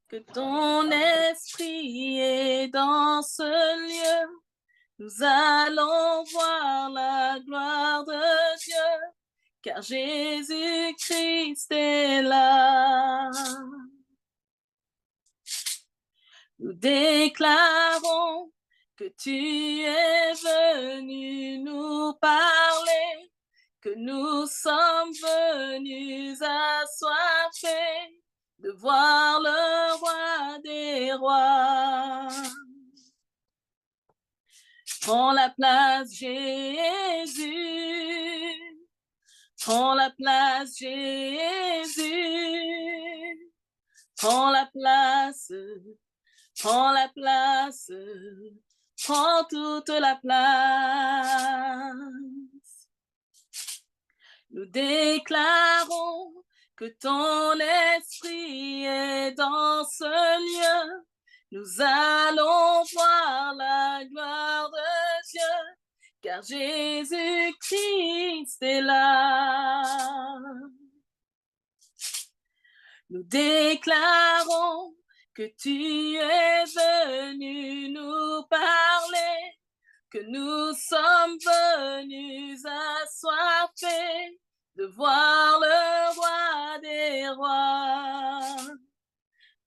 Que ton esprit est dans ce lieu. Nous allons voir la gloire de Dieu, car Jésus-Christ est là. Nous déclarons que tu es venu nous parler, que nous sommes venus assoiffés de voir le roi des rois. Prends la place, Jésus. Prends la place, Jésus. Prends la place. Prends la place. Prends toute la place. Nous déclarons que ton esprit est dans ce lieu. Nous allons voir la gloire de Dieu, car Jésus-Christ est là. Nous déclarons que tu es venu nous parler, que nous sommes venus assoiffés de voir le roi des rois.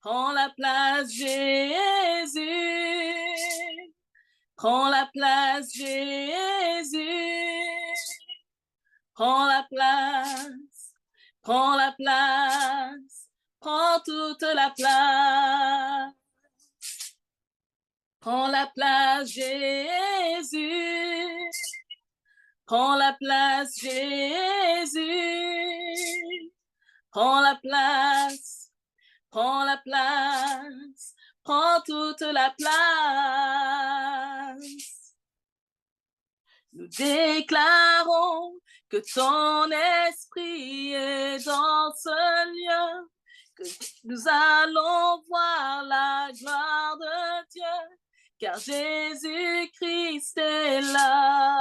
Prends la place, Jésus. Prends la place, Jésus. Prends la place. Prends la place. Prends toute la place. Prends la place, Jésus. Prends la place, Jésus. Prends la place. Prends la place, prends toute la place. Nous déclarons que ton esprit est dans ce lieu, que nous allons voir la gloire de Dieu, car Jésus-Christ est là.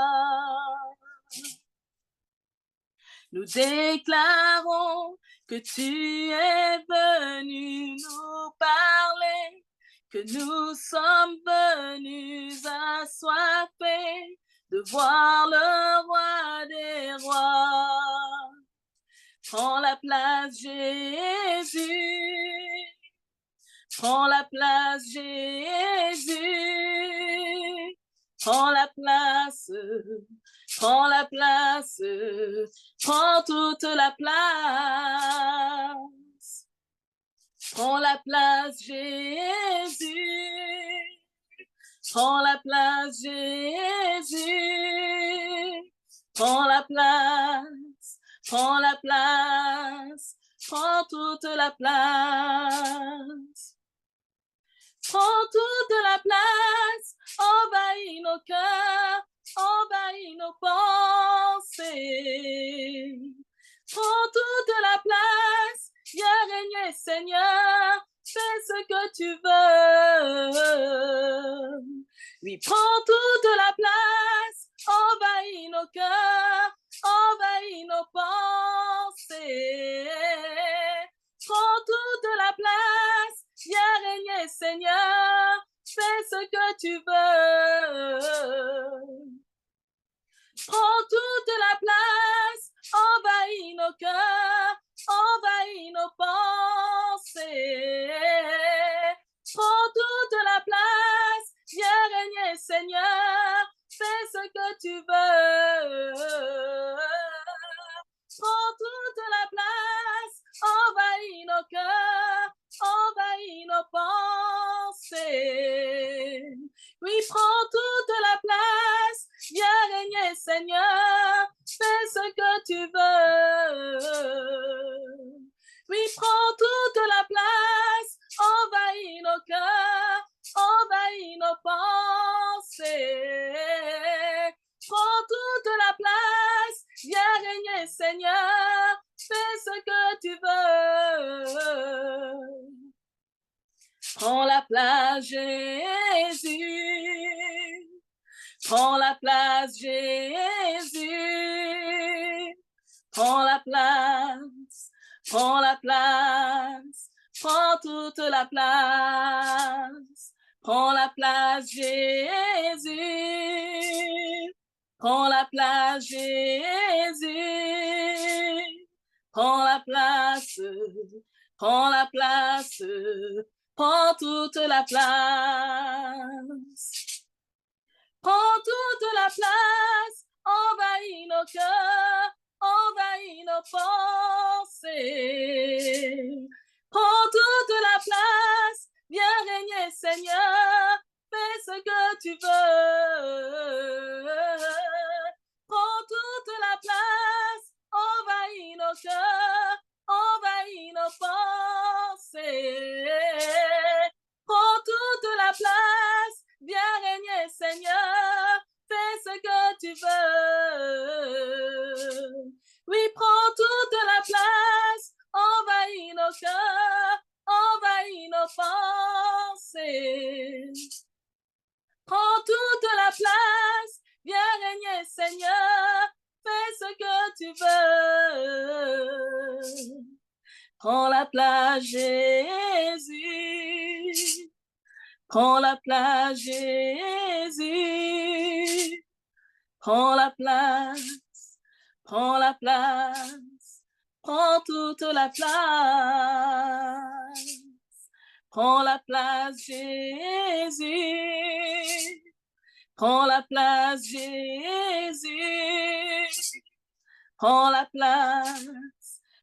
Nous déclarons que tu es venu nous parler, que nous sommes venus assoiffés de voir le roi des rois. Prends la place, Jésus. Prends la place, Jésus. Prends la place. Prends la place, prends toute la place. Prends la place, Jésus. Prends la place, Jésus. Prends la place, prends la place. Prends toute la place. Prends toute la place, envahis nos cœurs. Envahis nos pensées. Prends toute la place, viens régner, Seigneur, fais ce que tu veux. Oui, prends toute la place, envahis nos cœurs, envahis nos pensées. Prends toute la place, viens régner, Seigneur, fais ce que tu veux. Prends toute la place, envahis nos cœurs, envahis nos pensées. Prends toute la place, viens régner, Seigneur, fais ce que tu veux. Prends toute la place, envahis nos cœurs, envahis nos pensées. Oui, prends toute la place, viens régner, Seigneur, fais ce que tu veux. Oui, prends toute la place, envahis nos cœurs, envahis nos pensées. Prends toute la place, viens régner, Seigneur, fais ce que tu veux. Prends la place, Jésus. Prends la place, Jésus. Prends la place, prends la place. prends toute la place. Prends la place, Jésus. Prends la place, Jésus. Prends la place. Prends la place. Prends toute la place. Prends toute la place. Envahis nos cœurs. Envahis nos pensées. Prends toute la place. Viens régner, Seigneur, fais ce que tu veux. Prends toute la place, envahis nos cœurs, envahis nos pensées. Prends toute la place, viens régner, Seigneur, fais ce que tu veux. Oui, prends toute la place, envahis nos cœurs, envahis nos pensées. Prends toute la place, viens régner, Seigneur, fais ce que tu veux. Prends la place, Jésus. Prends la place, Jésus. Prends la place, prends la place. Prends toute la place. Prends la place, Jésus. Prends la place, Jésus. Prends la place.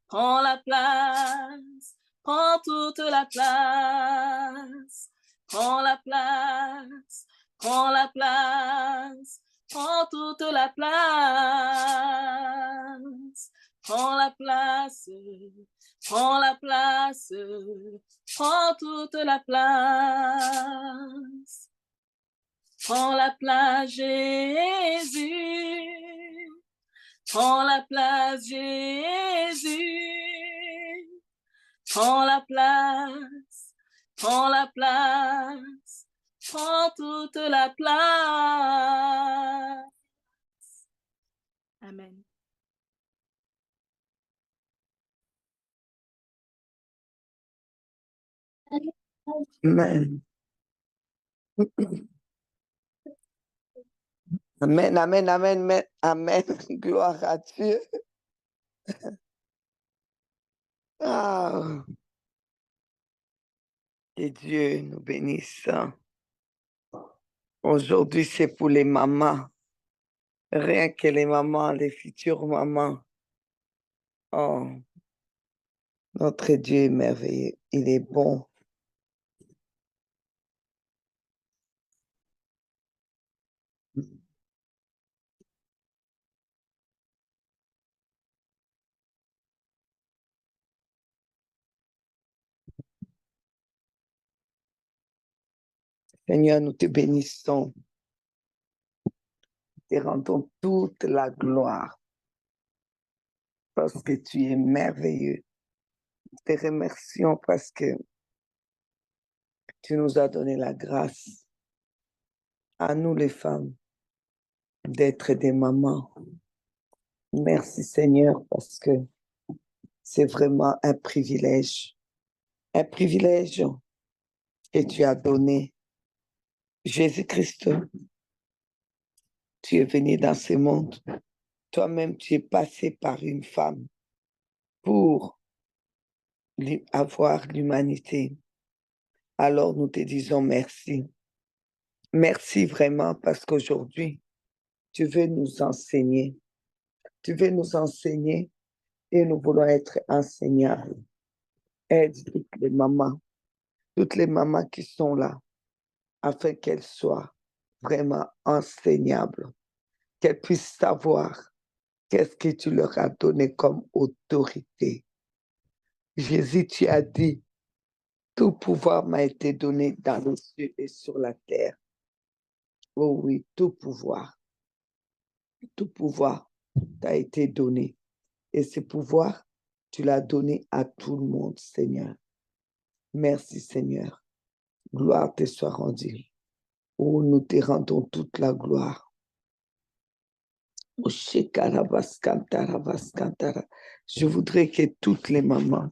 Prends la place. Prends toute la place. Prends la place. Prends la place. Prends toute la place. Prends la place, prends la place, prends toute la place. Prends la place, Jésus. Prends la place, Jésus. Prends la place, prends la place, prends toute la place. Amen. Amen. Amen, amen, amen, amen, amen. Gloire à Dieu. Ah. Que Dieu nous bénisse. Aujourd'hui, c'est pour les mamans. Rien que les mamans, les futures mamans. Oh, notre Dieu est merveilleux. Il est bon. Seigneur, nous te bénissons. Te rendons toute la gloire parce que tu es merveilleux. Te remercions parce que tu nous as donné la grâce à nous les femmes d'être des mamans. Merci Seigneur parce que c'est vraiment un privilège que tu as donné. Jésus-Christ, tu es venu dans ce monde. Toi-même, tu es passé par une femme pour avoir l'humanité. Alors, nous te disons merci. Merci vraiment parce qu'aujourd'hui, tu veux nous enseigner. Tu veux nous enseigner et nous voulons être enseignables. Aide toutes les mamans qui sont là, afin qu'elles soient vraiment enseignables, qu'elles puissent savoir qu'est-ce que tu leur as donné comme autorité. Jésus, tu as dit, tout pouvoir m'a été donné dans les cieux et sur la terre. Oh oui, tout pouvoir t'a été donné. Et ce pouvoir, tu l'as donné à tout le monde, Seigneur. Merci, Seigneur. Gloire te soit rendue. Oh, nous te rendons toute la gloire. Je voudrais que toutes les mamans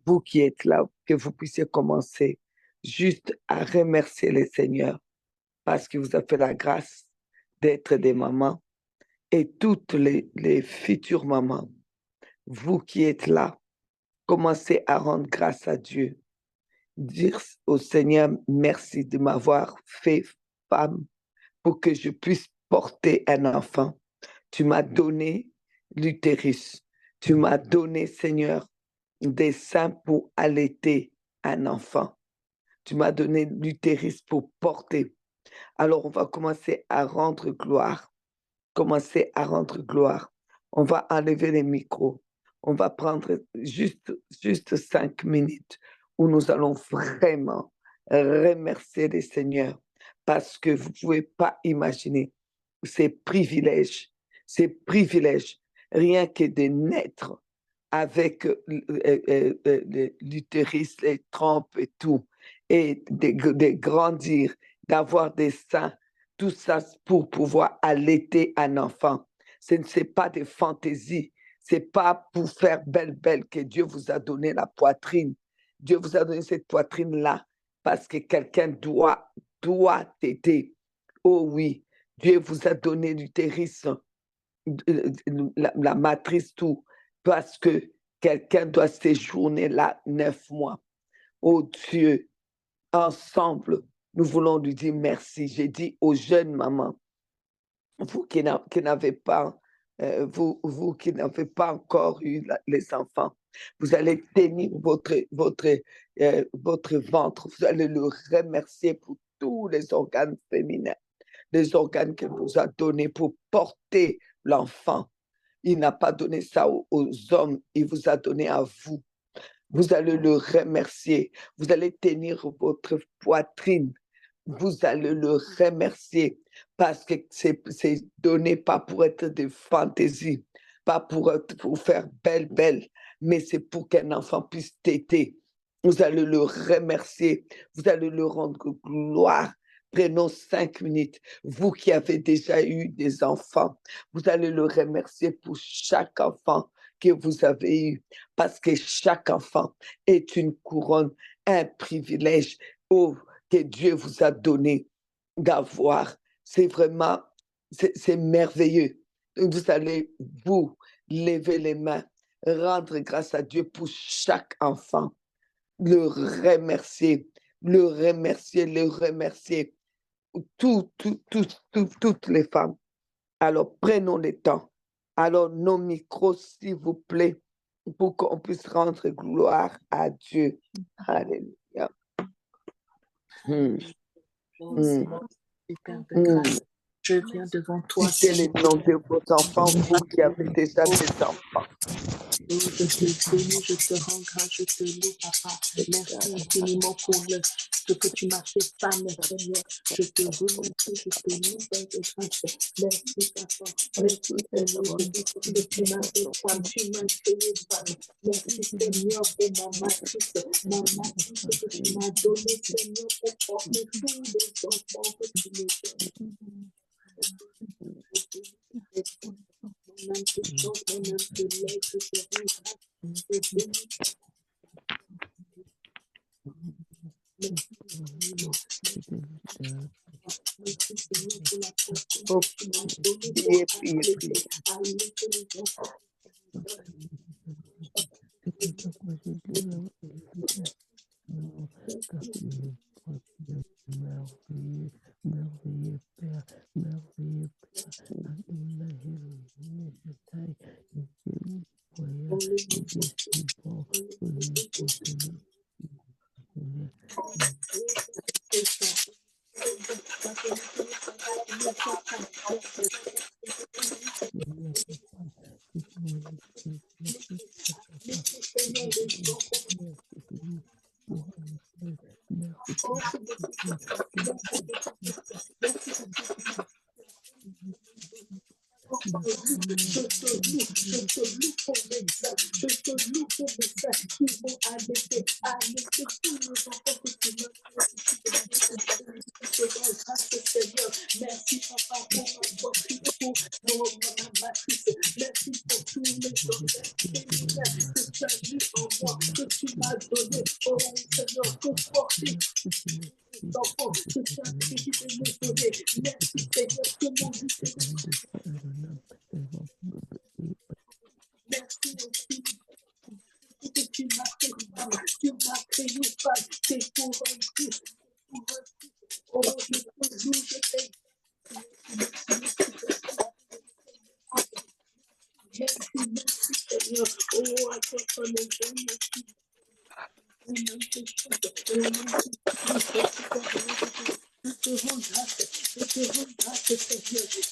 vous qui êtes là, que vous puissiez commencer juste à remercier le Seigneur parce qu'il vous a fait la grâce d'être des mamans et toutes les futures mamans. Vous qui êtes là, commencez à rendre grâce à Dieu. Dire au Seigneur, merci de m'avoir fait femme pour que je puisse porter un enfant. Tu m'as donné l'utérus. Tu m'as donné, Seigneur, des seins pour allaiter un enfant. Tu m'as donné l'utérus pour porter. Alors, on va commencer à rendre gloire. Commencer à rendre gloire. On va enlever les micros. On va prendre juste 5 minutes où nous allons vraiment remercier le Seigneur parce que vous ne pouvez pas imaginer ces privilèges, rien que de naître avec l'utérus, les trompes et tout, et de grandir, d'avoir des seins, tout ça pour pouvoir allaiter un enfant. Ce n'est pas des fantaisies, ce n'est pas pour faire belle que Dieu vous a donné la poitrine. Dieu vous a donné cette poitrine-là parce que quelqu'un doit t'aider. Oh oui, Dieu vous a donné l'utérus, la matrice, tout, parce que quelqu'un doit séjourner là 9 mois. Oh Dieu, ensemble, nous voulons lui dire merci. J'ai dit aux jeunes mamans, vous qui n'avez pas, vous qui n'avez pas encore eu les enfants, vous allez tenir votre ventre, vous allez le remercier pour tous les organes féminins, les organes qu'il vous a donnés pour porter l'enfant. Il n'a pas donné ça aux hommes, il vous a donné à vous. Vous allez le remercier. Vous allez tenir votre poitrine. Vous allez le remercier parce que c'est donné pas pour être des fantaisies, pas pour faire belle, mais c'est pour qu'un enfant puisse téter. Vous allez le remercier. Vous allez le rendre gloire. Prenons 5 minutes. Vous qui avez déjà eu des enfants, vous allez le remercier pour chaque enfant que vous avez eu, parce que chaque enfant est une couronne, un privilège que Dieu vous a donné d'avoir. C'est vraiment, c'est merveilleux. Vous allez vous lever les mains, rendre grâce à Dieu pour chaque enfant, le remercier, toutes les femmes. Alors, prenons le temps. Alors, nos micros, s'il vous plaît, pour qu'on puisse rendre gloire à Dieu. Alléluia. Je viens devant toi. Citez les noms de vos enfants, vous qui avez déjà des enfants. Je te bénis, je te rends grâce, je te loue, papa. Merci infiniment pour ce que tu m'as fait, femme, Seigneur. Je te remercie, je te loue, Père de grâce. Merci, papa. Merci, Seigneur, que tu m'as fait femme, tu m'as créé femme. Merci, Seigneur, pour ma matrice que tu m'as donnée, Seigneur, pour porter tous les enfants que tu me donnes. Merveilleux Père, merveilleux porter d'enfants, ce soir que tu peux me donner. Merci Seigneur, que mon Dieu te bénisse. Merci aussi que tu m'as fait femme, tu m'as créé femme, c'est pour un fils, pour un fils. Oh, je te loue, je t'aime. Merci, merci Seigneur. Oh, à toi, ton nom, merci. Je te rends grâce, je te rends grâce, Seigneur. Je te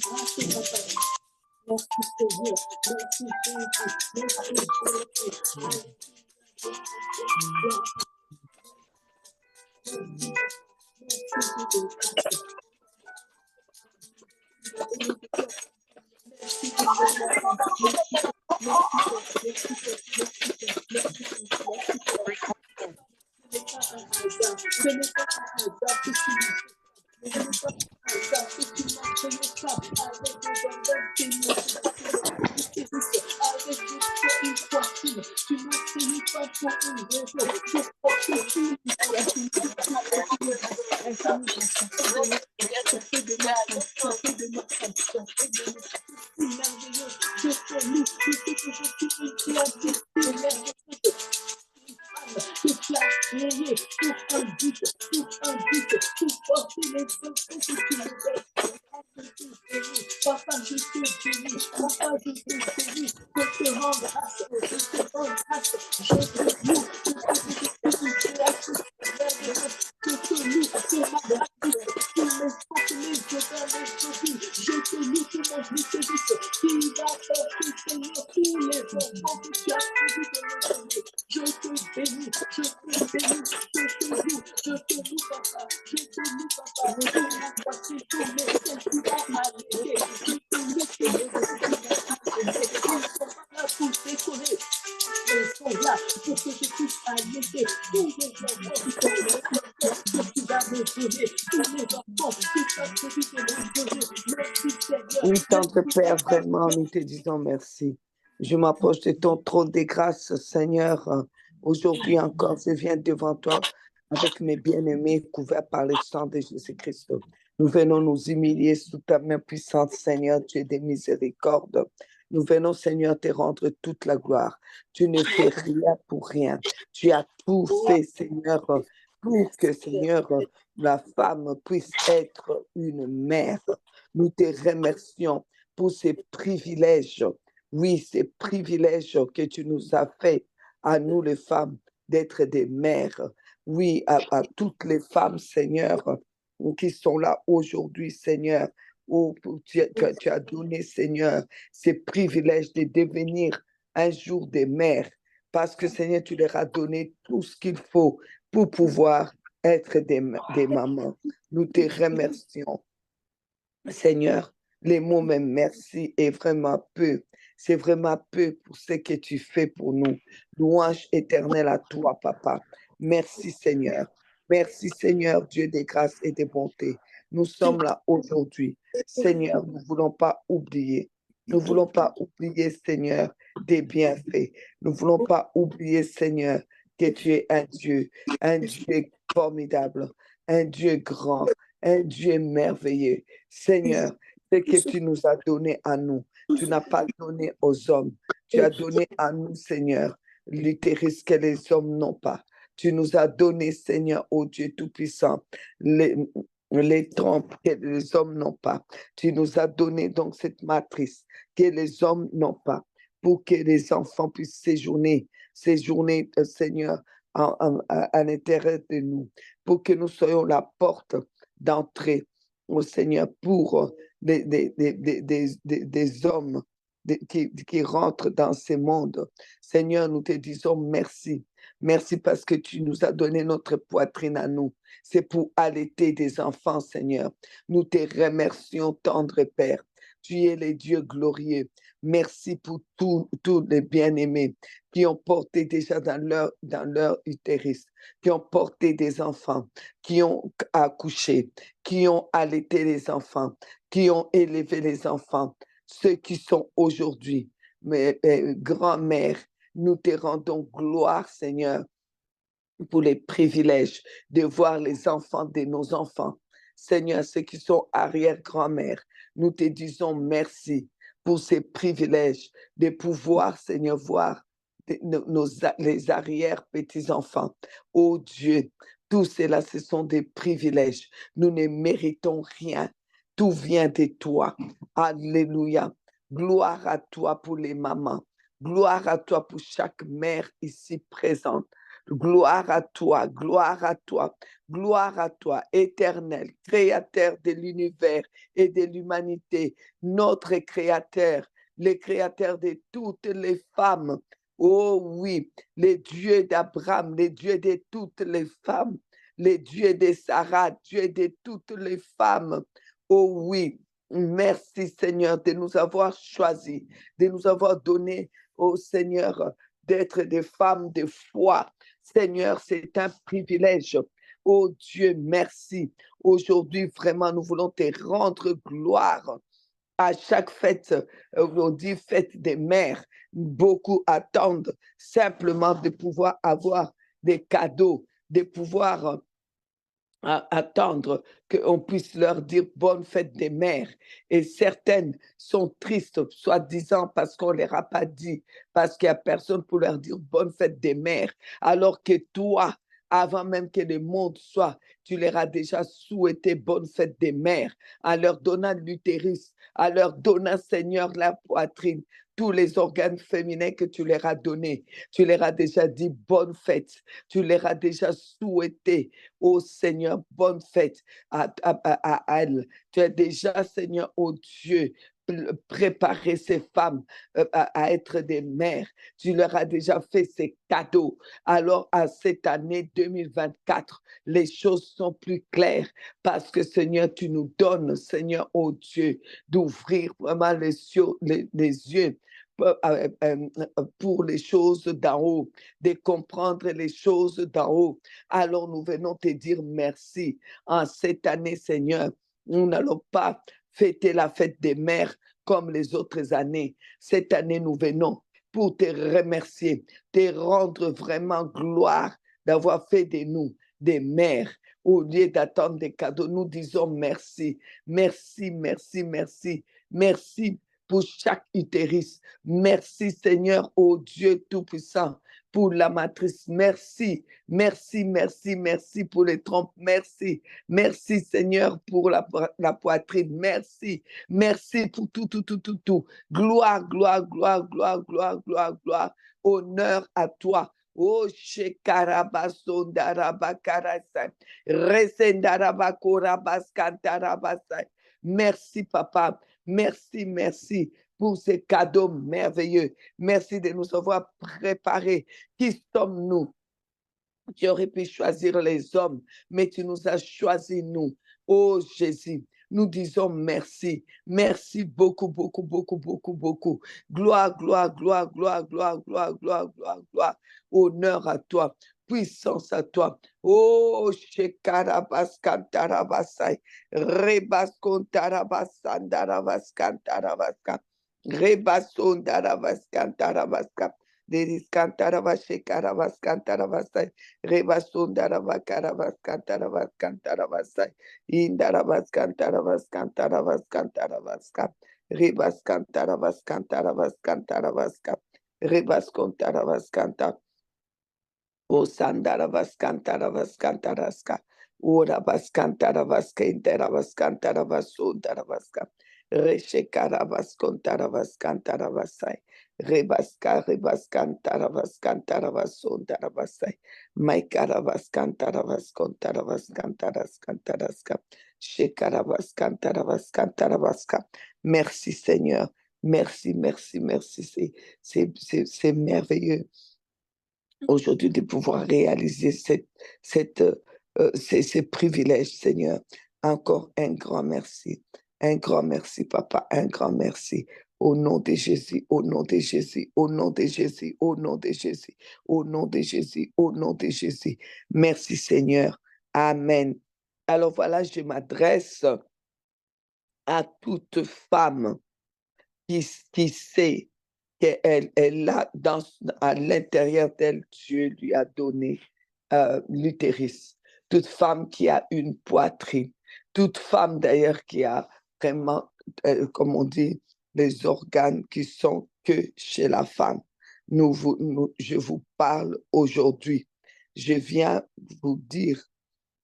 rends grâce, Papa. Merci Seigneur, merci Jésus, merci ce n'est pas un hasard que tu m'as fait. Ce n'est pas un hasard que tu m'as créé ça avec des endroits que nous avec une fortune. Tu m'as créé pas pour une raison, pour porter tout je te loue, je sais que je suis une créature merveilleuse. Que tu as créé pour un but, pour porter les enfants que tu me donnes. Papa, je te bénis. Papa, je te bénis. Je te rends grâce. Je te rends grâce. Je te loue. Je te loue pour ma grâce. Pour mes fortunes, je vais les sauver. Je te loue pour mon Jésus qui va porter, Seigneur, tous les enfants que tu as prévu de me donner. Je te bénis, je te bénis, je te loue, papa, je te loue, papa, pour la partie pour les celles qui vont arrêter. Je te loue pour les celles qui vont arrêter. Ils ne sont pas là pour décorer. Ils sont là pour que je puisse arrêter tous les enfants qui sont là, que tu vas me donner, tous les enfants que tu as prévu de me donner. Merci Seigneur. Oui, tendre Père, vraiment, nous te disons merci. Je m'approche de ton trône des grâces, Seigneur. Aujourd'hui encore, je viens devant toi avec mes bien-aimés couverts par le sang de Jésus-Christ. Nous venons nous humilier sous ta main puissante, Seigneur, Dieu des miséricordes. Nous venons, Seigneur, te rendre toute la gloire. Tu ne fais rien pour rien. Tu as tout fait, Seigneur, pour que, Seigneur, la femme puisse être une mère. Nous te remercions pour ces privilèges. Oui, ces privilèges que tu nous as fait à nous les femmes d'être des mères. Oui, à toutes les femmes, Seigneur, qui sont là aujourd'hui, Seigneur, où tu as donné, Seigneur, ces privilèges de devenir un jour des mères. Parce que, Seigneur, tu leur as donné tout ce qu'il faut pour pouvoir être des mamans. Nous te remercions. Seigneur, les mots même merci est vraiment peu. C'est vraiment peu pour ce que tu fais pour nous. Louange éternelle à toi, Papa. Merci, Seigneur. Merci, Seigneur, Dieu des grâces et des bontés. Nous sommes là aujourd'hui. Seigneur, nous ne voulons pas oublier. Nous ne voulons pas oublier, Seigneur, des bienfaits. Nous ne voulons pas oublier, Seigneur, que tu es un Dieu formidable, un Dieu grand, un Dieu merveilleux. Seigneur, ce que tu nous as donné à nous, tu n'as pas donné aux hommes. Tu as donné à nous, Seigneur, l'utérus que les hommes n'ont pas. Tu nous as donné, Seigneur, ô Dieu Tout-Puissant, les trompes que les hommes n'ont pas. Tu nous as donné donc cette matrice que les hommes n'ont pas pour que les enfants puissent séjourner, Seigneur, à l'intérieur de nous, pour que nous soyons la porte d'entrée au Seigneur pour des hommes qui rentrent dans ces mondes. Seigneur, nous te disons merci. Merci parce que tu nous as donné notre poitrine à nous. C'est pour allaiter des enfants, Seigneur. Nous te remercions, tendre Père. Tu es le Dieu glorieux. Merci pour tous les bien-aimés qui ont porté déjà dans leur utérus, qui ont porté des enfants, qui ont accouché, qui ont allaité les enfants, qui ont élevé les enfants, ceux qui sont aujourd'hui, grand-mère, nous te rendons gloire, Seigneur, pour les privilèges de voir les enfants de nos enfants. Seigneur, ceux qui sont arrière-grand-mère, nous te disons merci pour ces privilèges de pouvoir, Seigneur, voir les arrière-petits-enfants. Oh Dieu, tout cela, ce sont des privilèges. Nous ne méritons rien. Tout vient de toi. Alléluia. Gloire à toi pour les mamans. Gloire à toi pour chaque mère ici présente. Gloire à toi, gloire à toi, gloire à toi, éternel, créateur de l'univers et de l'humanité, notre créateur, le créateur de toutes les femmes. Oh oui, le Dieu d'Abraham, le Dieu de toutes les femmes, le Dieu de Sarah, Dieu de toutes les femmes. Oh oui, merci Seigneur de nous avoir choisis, de nous avoir donné, oh Seigneur, d'être des femmes de foi. Seigneur, c'est un privilège. Oh Dieu, merci. Aujourd'hui, vraiment, nous voulons te rendre gloire. À chaque fête, on dit fête des mères, beaucoup attendent simplement de pouvoir avoir des cadeaux, de pouvoir attendre qu'on puisse leur dire bonne fête des mères. Et certaines sont tristes, soi-disant, parce qu'on ne leur a pas dit, parce qu'il n'y a personne pour leur dire bonne fête des mères, alors que toi, avant même que le monde soit, tu leur as déjà souhaité bonne fête des mères, en leur donnant l'utérus, en leur donnant, Seigneur, la poitrine, tous les organes féminins que tu leur as donnés. Tu leur as déjà dit bonne fête, tu leur as déjà souhaité, oh Seigneur, bonne fête à elle. Tu as déjà, Seigneur, oh Dieu, préparé ces femmes à être des mères. Tu leur as déjà fait ces cadeaux. Alors, à cette année 2024, les choses sont plus claires parce que, Seigneur, tu nous donnes, Seigneur, oh Dieu, d'ouvrir vraiment les yeux pour les choses d'en haut, de comprendre les choses d'en haut. Alors nous venons te dire merci. En cette année, Seigneur, nous n'allons pas fêter la fête des mères comme les autres années. Cette année, nous venons pour te remercier, te rendre vraiment gloire d'avoir fait de nous des mères. Au lieu d'attendre des cadeaux, nous disons merci, merci, merci, merci, merci pour chaque utérus. Merci Seigneur, ô Dieu Tout-Puissant, pour la matrice. Merci, merci, merci, merci pour les trompes. Merci, merci Seigneur pour la poitrine. Merci, merci pour tout, tout, tout, tout, tout. Gloire, gloire, gloire, gloire, gloire, gloire, gloire. Honneur à toi. Oh, Shekarabasondarabakarasan. Resendarabakorabaskantarabasai. Merci, Papa. Merci, merci pour ces cadeaux merveilleux. Merci de nous avoir préparés. Qui sommes-nous? Tu aurais pu choisir les hommes, mais tu nous as choisis, nous. Oh Jésus, nous disons merci. Merci beaucoup, beaucoup, beaucoup, beaucoup, beaucoup. Gloire, gloire, gloire, gloire, gloire, gloire, gloire, gloire, gloire. Honneur à toi. Puissance à toi. Oh, Shekarabaskantarabasai. Rebaskontarabasandarabaskantarabaskan. Rebasondarabaskantarabaskan. Deriskantarabashekarabaskantarabasai. Rebasondarabaskantarabaskantarabasai. Indarabaskantarabaskantarabaskantarabaskan. Rebaskantarabaskantarabaskantarabaskan. Rebaskontarabaskantar. O Sandarabaskantarabaskantarabaskan. Urabaskantarabaskentarabaskantarabasundarabaska. Reshekarabaskontarabaskantarabasai. Rebaskantarabaskantarabaskantarabasundarabassai. Maikarabaskantarabaskontarabaskantarabaskantarabaskan. Shekarabaskantarabaskantarabaskan. Merci Seigneur. Merci, merci, merci. C'est merveilleux aujourd'hui de pouvoir réaliser ces privilèges, Seigneur. Encore un grand merci. Un grand merci, Papa. Un grand merci. Au nom de Jésus, au nom de Jésus, au nom de Jésus, au nom de Jésus, au nom de Jésus, au nom de Jésus. Merci, Seigneur. Amen. Alors voilà, je m'adresse à toute femme qui sait qu'elle a à l'intérieur d'elle, Dieu lui a donné l'utérus, toute femme qui a une poitrine, toute femme d'ailleurs qui a vraiment, comme on dit, les organes qui sont que chez la femme. Je vous parle aujourd'hui. Je viens vous dire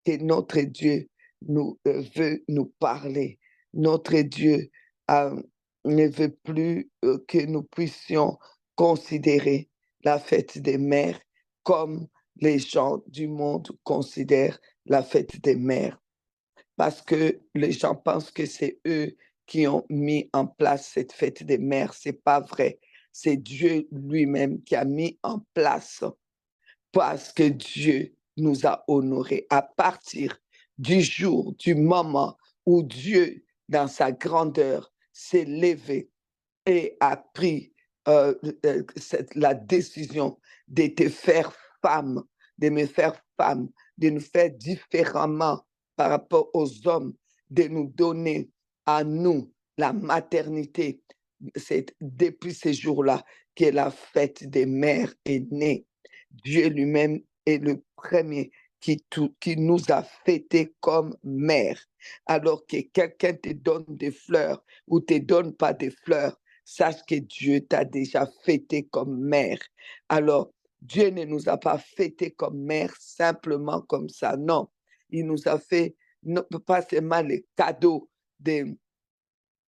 que notre Dieu veut nous parler. Notre Dieu ne veut plus que nous puissions considérer la fête des mères comme les gens du monde considèrent la fête des mères, parce que les gens pensent que c'est eux qui ont mis en place cette fête des mères. C'est pas vrai. C'est Dieu lui-même qui a mis en place, parce que Dieu nous a honorés à partir du jour, du moment où Dieu, dans sa grandeur, s'est levé et a pris la décision de te faire femme, de me faire femme, de nous faire différemment par rapport aux hommes, de nous donner à nous la maternité. C'est depuis ces jours-là que la fête des mères est née. Dieu lui-même est le premier qui nous a fêtés comme mères. Alors que quelqu'un te donne des fleurs ou te donne pas des fleurs, sache que Dieu t'a déjà fêté comme mère. Alors, Dieu ne nous a pas fêté comme mère simplement comme ça, non. Il nous a fait non, pas seulement les cadeaux de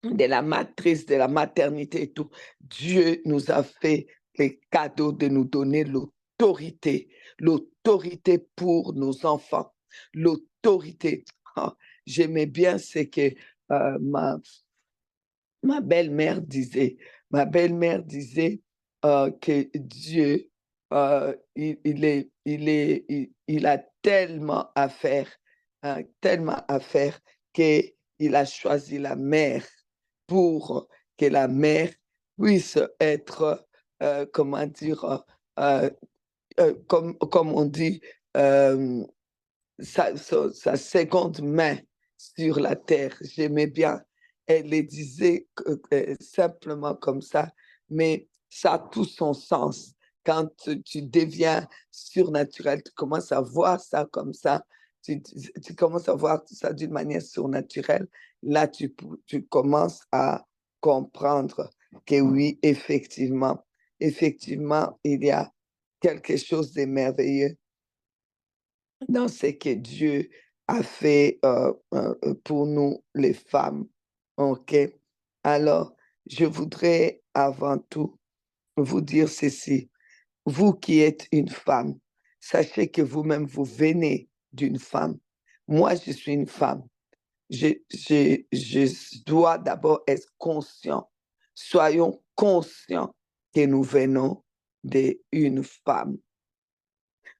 la matrice, de la maternité et tout. Dieu nous a fait les cadeaux de nous donner l'autorité pour nos enfants, l'autorité. Oh, j'aimais bien ce que ma belle-mère disait. Ma belle-mère disait que Dieu, il a tellement à faire qu'il a choisi la mère pour que la mère puisse être, comment dire, euh, comme on dit, euh, sa seconde main sur la terre. J'aimais bien. Elle le disait simplement comme ça, mais ça a tout son sens. Quand tu deviens surnaturel, tu commences à voir ça comme ça, tu commences à voir ça d'une manière surnaturelle. Là, tu commences à comprendre que oui, effectivement, il y a quelque chose de merveilleux dans ce que Dieu a fait pour nous, les femmes. OK? Alors, je voudrais avant tout vous dire ceci. Vous qui êtes une femme, sachez que vous-même, vous venez d'une femme. Moi, je suis une femme. Je dois d'abord être conscient. Soyons conscients que nous venons d'une femme.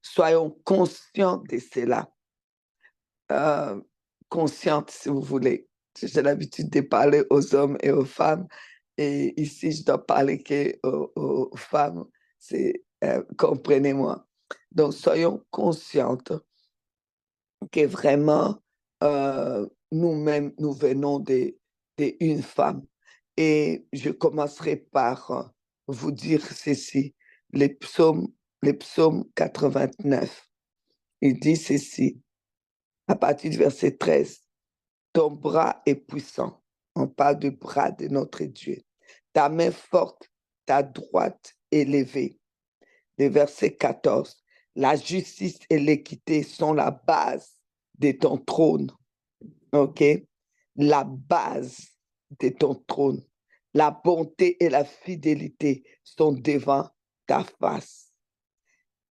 Soyons conscients de cela. euh, consciente, si vous voulez. J'ai l'habitude de parler aux hommes et aux femmes. Et ici, je dois parler que aux femmes. Comprenez-moi. Donc, soyons conscientes que vraiment, nous-mêmes, nous venons d'une femme. Et je commencerai par vous dire ceci. Les psaumes, les psaumes 89, il dit ceci, à partir du verset 13. Ton bras est puissant. On parle du bras de notre Dieu. Ta main forte, ta droite élevée. Le verset 14. La justice et l'équité sont la base de ton trône. OK? La base de ton trône. La bonté et la fidélité sont devant ta face.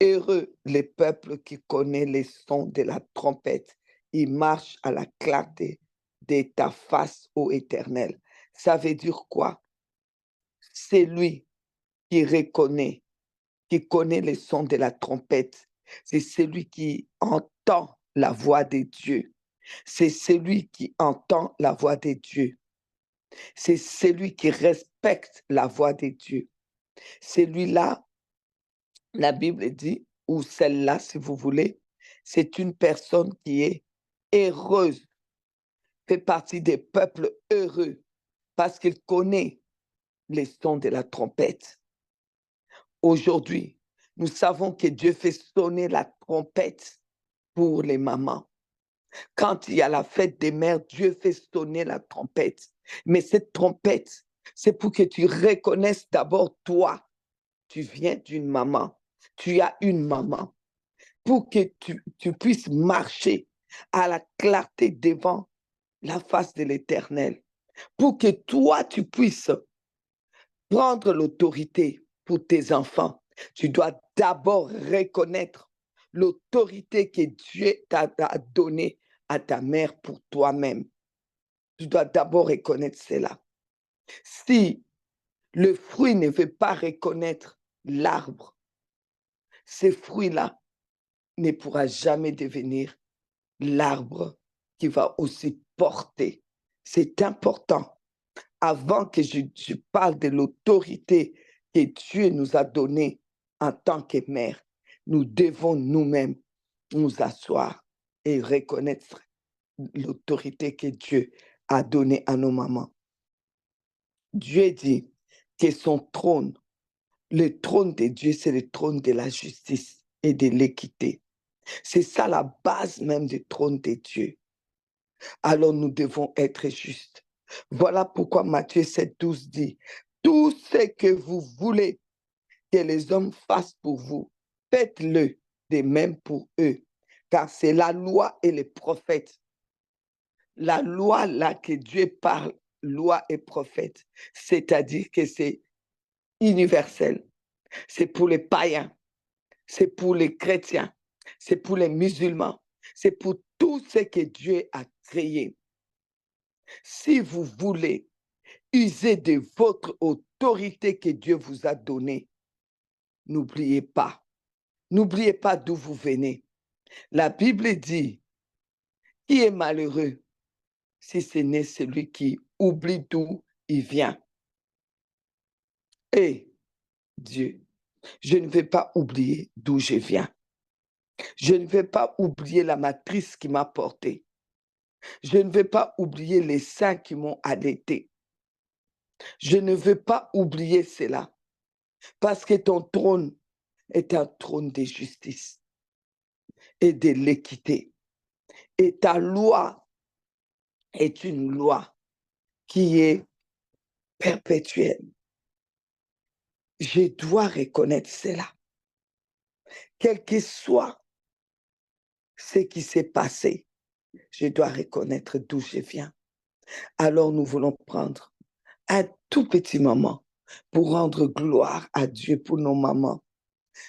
Heureux les peuples qui connaissent les sons de la trompette. Ils marchent à la clarté de ta face, ô Éternel. Ça veut dire quoi? C'est lui qui reconnaît, qui connaît les sons de la trompette. C'est celui qui entend la voix de Dieu. C'est celui qui entend la voix de Dieu. C'est celui qui respecte la voix de Dieu. Celui-là, la Bible dit, ou celle-là, si vous voulez, c'est une personne qui est heureuse, fait partie des peuples heureux, parce qu'il connaît les sons de la trompette. Aujourd'hui, Nous savons que Dieu fait sonner la trompette pour les mamans. Quand il y a la fête des mères, Dieu fait sonner la trompette. Mais cette trompette, c'est pour que tu reconnaisses d'abord toi. Tu viens d'une maman. Tu as une maman. Pour que tu puisses marcher à la clarté devant la face de l'Éternel. Pour que toi, tu puisses prendre l'autorité pour tes enfants. Tu dois d'abord reconnaître l'autorité que Dieu t'a donnée à ta mère pour toi-même. Tu dois d'abord reconnaître cela. Si le fruit ne veut pas reconnaître l'arbre, ce fruit-là ne pourra jamais devenir l'arbre qui va aussi porter. C'est important. Avant que je parle de l'autorité que Dieu nous a donnée en tant que mère, nous devons nous-mêmes nous asseoir et reconnaître l'autorité que Dieu a donnée à nos mamans. Dieu dit que son trône, le trône de Dieu, c'est le trône de la justice et de l'équité. C'est ça la base même du trône de Dieu. Alors nous devons être justes. Voilà pourquoi Matthieu 7,12 dit, tout ce que vous voulez que les hommes fassent pour vous, faites-le de même pour eux, car c'est la loi et les prophètes. La loi là que Dieu parle, loi et prophète, c'est-à-dire que c'est universel. C'est pour les païens, c'est pour les chrétiens, c'est pour les musulmans, c'est pour tout ce que Dieu a créé. Si vous voulez user de votre autorité que Dieu vous a donnée, n'oubliez pas d'où vous venez. La Bible dit, qui est malheureux si ce n'est celui qui oublie d'où il vient? Et Dieu, je ne vais pas oublier d'où je viens. Je ne vais pas oublier la matrice qui m'a porté. Je ne vais pas oublier les seins qui m'ont allaité. Je ne veux pas oublier cela parce que ton trône est un trône de justice et de l'équité. Et ta loi est une loi qui est perpétuelle. Je dois reconnaître cela. Quel que soit ce qui s'est passé, je dois reconnaître d'où je viens. Alors nous voulons prendre un tout petit moment pour rendre gloire à Dieu pour nos mamans.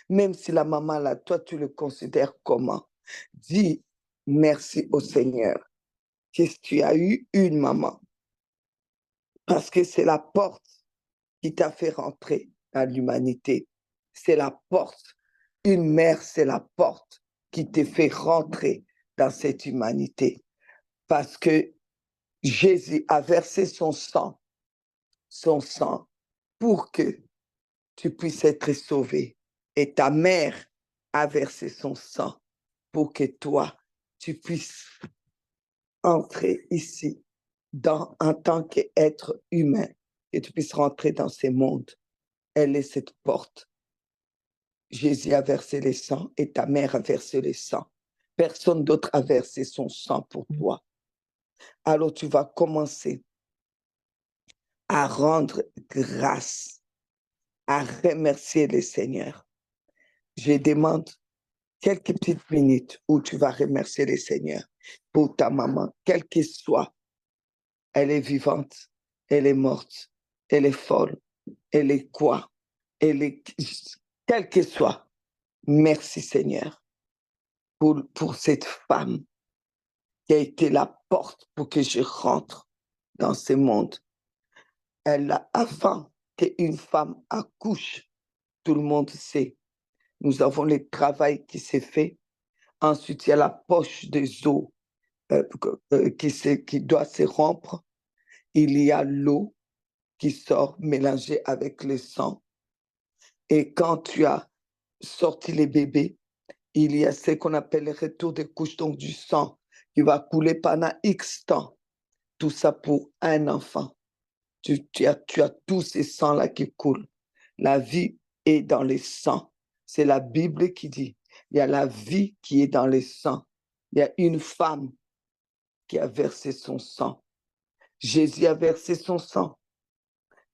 Même si la maman là, toi tu le considères comment? Dis merci au Seigneur que tu as eu une maman. Parce que c'est la porte qui t'a fait rentrer dans l'humanité. C'est la porte. Une mère, c'est la porte qui te fait rentrer dans cette humanité. Parce que Jésus a versé son sang pour que tu puisses être sauvé. Et ta mère a versé son sang pour que toi, tu puisses entrer ici en tant qu'être humain, que tu puisses rentrer dans ce monde. Elle est cette porte. Jésus a versé le sang et ta mère a versé le sang. Personne d'autre a versé son sang pour toi. Alors tu vas commencer à rendre grâce, à remercier le Seigneur. Je demande quelques petites minutes où tu vas remercier le Seigneur pour ta maman, quelle qu'elle soit. Elle est vivante, elle est morte, elle est folle, elle est quoi? Elle est, quelle qu'elle soit. Merci Seigneur pour cette femme qui a été la porte pour que je rentre dans ce monde. Avant qu'une femme accouche, tout le monde sait. Nous avons le travail qui s'est fait. Ensuite, il y a la poche des os qui doit se rompre. Il y a l'eau qui sort mélangée avec le sang. Et quand tu as sorti les bébés, il y a ce qu'on appelle le retour des couches, donc du sang qui va couler pendant X temps. Tout ça pour un enfant. Tu as tous ces sangs-là qui coulent. La vie est dans les sangs. C'est la Bible qui dit, il y a la vie qui est dans le sang. Il y a une femme qui a versé son sang. Jésus a versé son sang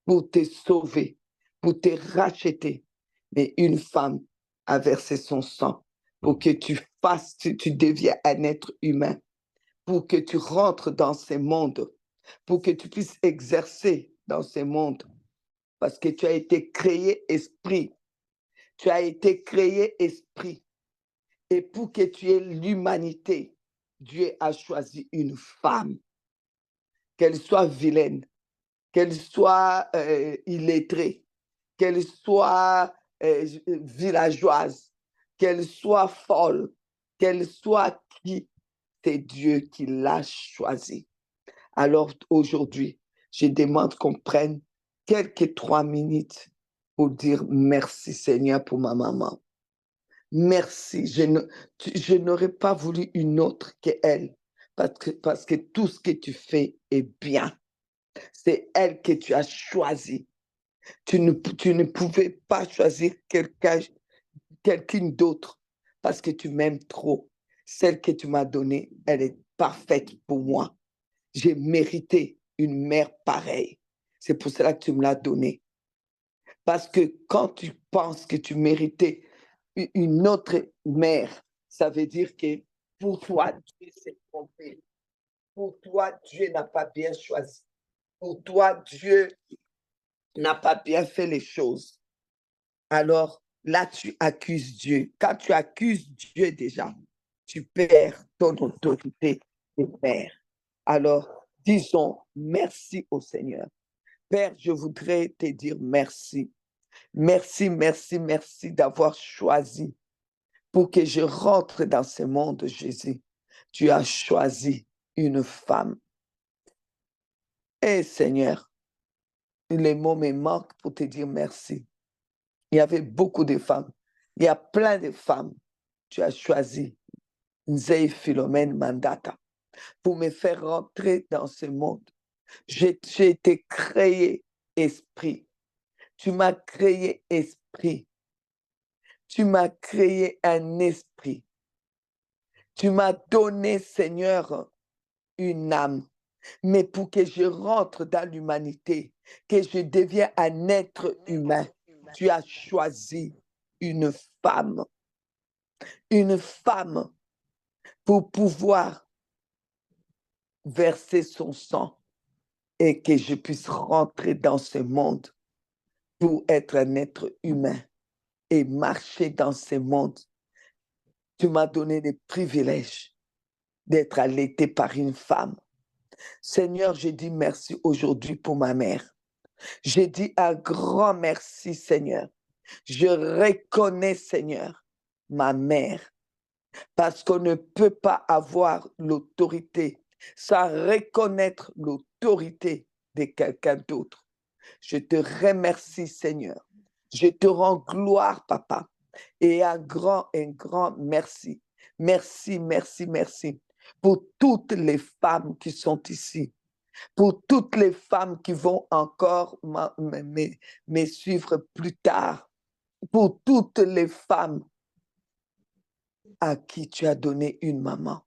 pour te sauver, pour te racheter. Mais une femme a versé son sang pour que tu deviens un être humain, pour que tu rentres dans ce monde, pour que tu puisses exercer dans ce monde. Parce que tu as été créé esprit. Tu as été créé esprit. Et pour que tu aies l'humanité, Dieu a choisi une femme, qu'elle soit vilaine, qu'elle soit illettrée, qu'elle soit villageoise, qu'elle soit folle, qu'elle soit qui, c'est Dieu qui l'a choisie. Alors aujourd'hui, je demande qu'on prenne quelques 3 minutes pour dire merci Seigneur pour ma maman. Merci, je n'aurais pas voulu une autre qu'elle, parce que tout ce que tu fais est bien. C'est elle que tu as choisie. Tu ne pouvais pas choisir quelqu'un d'autre parce que tu m'aimes trop. Celle que tu m'as donnée, elle est parfaite pour moi. J'ai mérité une mère pareille. C'est pour cela que tu me l'as donnée. Parce que quand tu penses que tu méritais une autre mère, ça veut dire que pour toi, Dieu s'est trompé. Pour toi, Dieu n'a pas bien choisi. Pour toi, Dieu n'a pas bien fait les choses. Alors là, tu accuses Dieu. Quand tu accuses Dieu déjà, tu perds ton autorité de père. Alors, disons merci au Seigneur. Père, je voudrais te dire merci. Merci, merci, merci d'avoir choisi pour que je rentre dans ce monde, Jésus. Tu as choisi une femme. Et Seigneur, les mots me manquent pour te dire merci. Il y avait beaucoup de femmes. Il y a plein de femmes. Tu as choisi Nzei Philomène Mandata pour me faire rentrer dans ce monde. J'ai été créé esprit. Tu m'as créé esprit. Tu m'as créé un esprit. Tu m'as donné, Seigneur, une âme. Mais pour que je rentre dans l'humanité, que je devienne un être humain, tu as choisi une femme. Une femme pour pouvoir verser son sang et que je puisse rentrer dans ce monde pour être un être humain et marcher dans ce monde. Tu m'as donné le privilège d'être allaitée par une femme. Seigneur, je dis merci aujourd'hui pour ma mère. Je dis un grand merci, Seigneur. Je reconnais, Seigneur, ma mère, parce qu'on ne peut pas avoir l'autorité sans reconnaître l'autorité de quelqu'un d'autre. Je te remercie, Seigneur. Je te rends gloire, Papa, et un grand merci. Merci, merci, merci pour toutes les femmes qui sont ici, pour toutes les femmes qui vont encore me suivre plus tard, pour toutes les femmes à qui tu as donné une maman.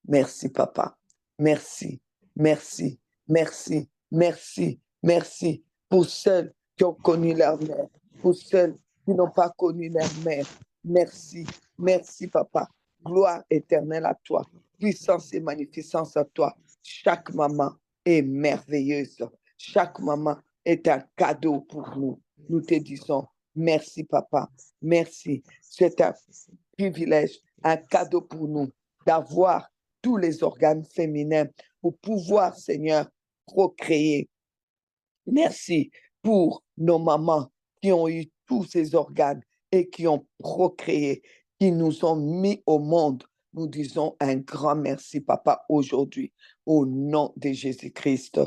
Merci, Papa. Merci, merci, merci, merci, merci pour celles qui ont connu leur mère, pour celles qui n'ont pas connu leur mère. Merci, merci, Papa. Gloire éternelle à toi. Puissance et magnificence à toi. Chaque maman est merveilleuse. Chaque maman est un cadeau pour nous. Nous te disons merci, Papa. Merci. C'est un privilège, un cadeau pour nous d'avoir tous les organes féminins pour pouvoir, Seigneur, procréer. Merci pour nos mamans qui ont eu tous ces organes et qui ont procréé, qui nous ont mis au monde. Nous disons un grand merci, Papa, aujourd'hui, au nom de Jésus-Christ.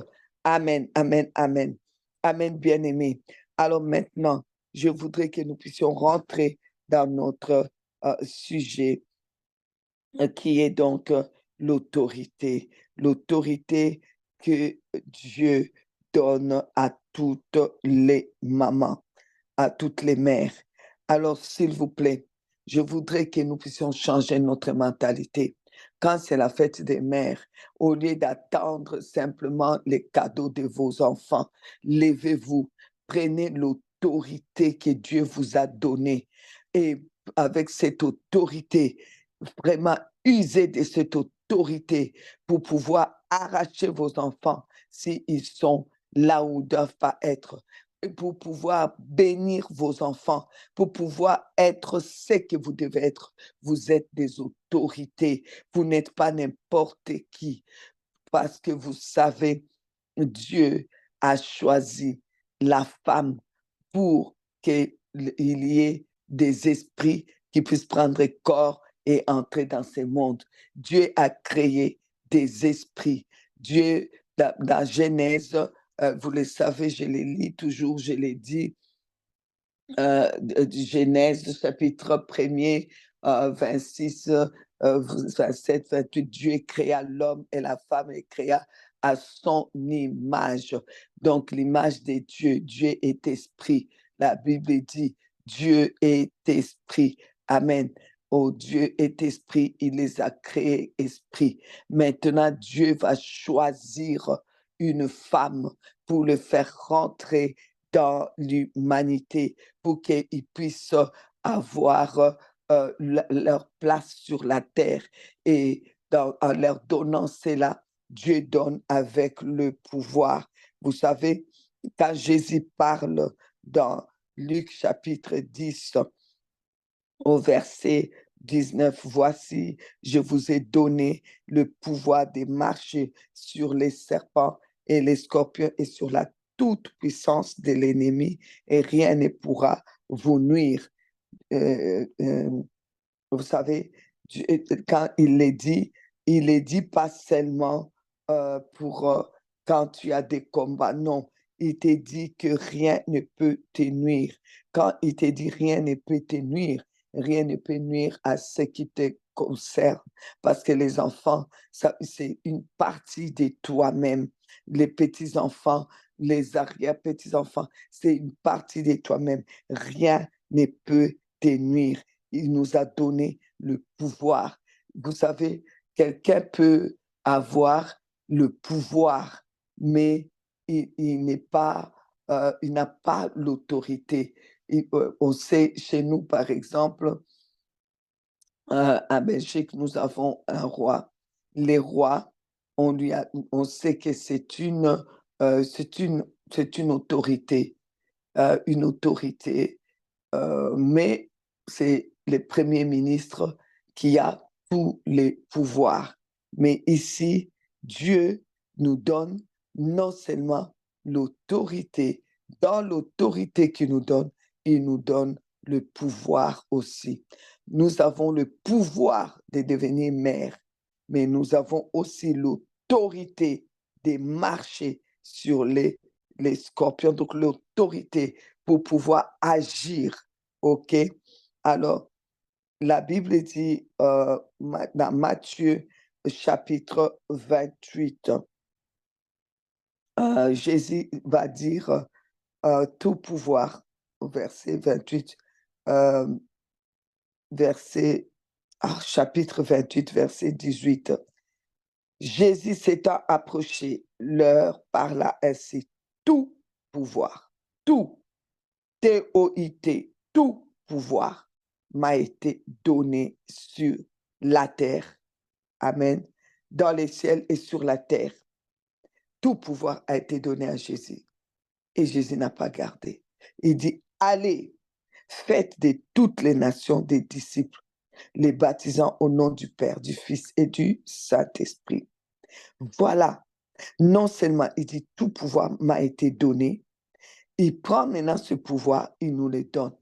Amen, amen, amen. Amen, bien-aimés. Alors maintenant, je voudrais que nous puissions rentrer dans notre sujet qui est donc l'autorité. L'autorité que Dieu donne à toutes les mamans, à toutes les mères. Alors, s'il vous plaît, je voudrais que nous puissions changer notre mentalité. Quand c'est la fête des mères, au lieu d'attendre simplement les cadeaux de vos enfants, levez-vous, prenez l'autorité que Dieu vous a donnée. Et avec cette autorité, vraiment usez de cette autorité pour pouvoir arracher vos enfants s'ils sont là où ils ne doivent pas être, et pour pouvoir bénir vos enfants, pour pouvoir être ce que vous devez être. Vous êtes des autorités, vous n'êtes pas n'importe qui, parce que vous savez, Dieu a choisi la femme pour qu'il y ait des esprits qui puissent prendre corps et entrer dans ce monde. Dieu a créé des esprits. Dieu, dans Genèse, vous le savez, je les lis toujours, je l'ai dit, Genèse, chapitre 1er, 26, 27, 28, Dieu créa l'homme et la femme et créa à son image. Donc, l'image de Dieu, Dieu est esprit. La Bible dit, Dieu est esprit. Amen. Oh, Dieu est esprit, il les a créés esprit. Maintenant, Dieu va choisir une femme pour le faire rentrer dans l'humanité, pour qu'ils puissent avoir leur place sur la terre. Et en leur donnant cela, Dieu donne avec le pouvoir. Vous savez, quand Jésus parle dans Luc chapitre 10, au verset 19, voici, je vous ai donné le pouvoir de marcher sur les serpents et les scorpions et sur la toute puissance de l'ennemi, et rien ne pourra vous nuire. Euh, euh, vous savez, quand il le dit pas seulement pour quand tu as des combats, non. Il te dit que rien ne peut te nuire. Quand il te dit rien ne peut te nuire, rien ne peut nuire à ce qui te concerne. Parce que les enfants, c'est une partie de toi-même. Les petits-enfants, les arrière-petits-enfants, c'est une partie de toi-même. Rien ne peut te nuire. Il nous a donné le pouvoir. Vous savez, quelqu'un peut avoir le pouvoir, mais il n'est pas, il n'a pas l'autorité. On sait, chez nous, par exemple, à Belgique, nous avons un roi. Les rois, on sait que c'est une autorité, une autorité, mais c'est le Premier ministre qui a tous les pouvoirs. Mais ici, Dieu nous donne non seulement l'autorité, dans l'autorité qu'il nous donne, il nous donne le pouvoir aussi. Nous avons le pouvoir de devenir mère, mais nous avons aussi l'autorité de marcher sur les scorpions, donc l'autorité pour pouvoir agir. OK? Alors, la Bible dit dans Matthieu chapitre 28, Jésus va dire tout pouvoir, verset 28, euh, verset, chapitre 28, verset 18. Jésus s'étant approché, leur parla ainsi, tout pouvoir, tout, T-O-I-T, tout pouvoir m'a été donné sur la terre. Amen. Dans les ciels et sur la terre. Tout pouvoir a été donné à Jésus. Et Jésus n'a pas gardé. Il dit, allez, faites de toutes les nations des disciples, les baptisant au nom du Père, du Fils et du Saint-Esprit. Voilà. Non seulement il dit, tout pouvoir m'a été donné, il prend maintenant ce pouvoir, il nous le donne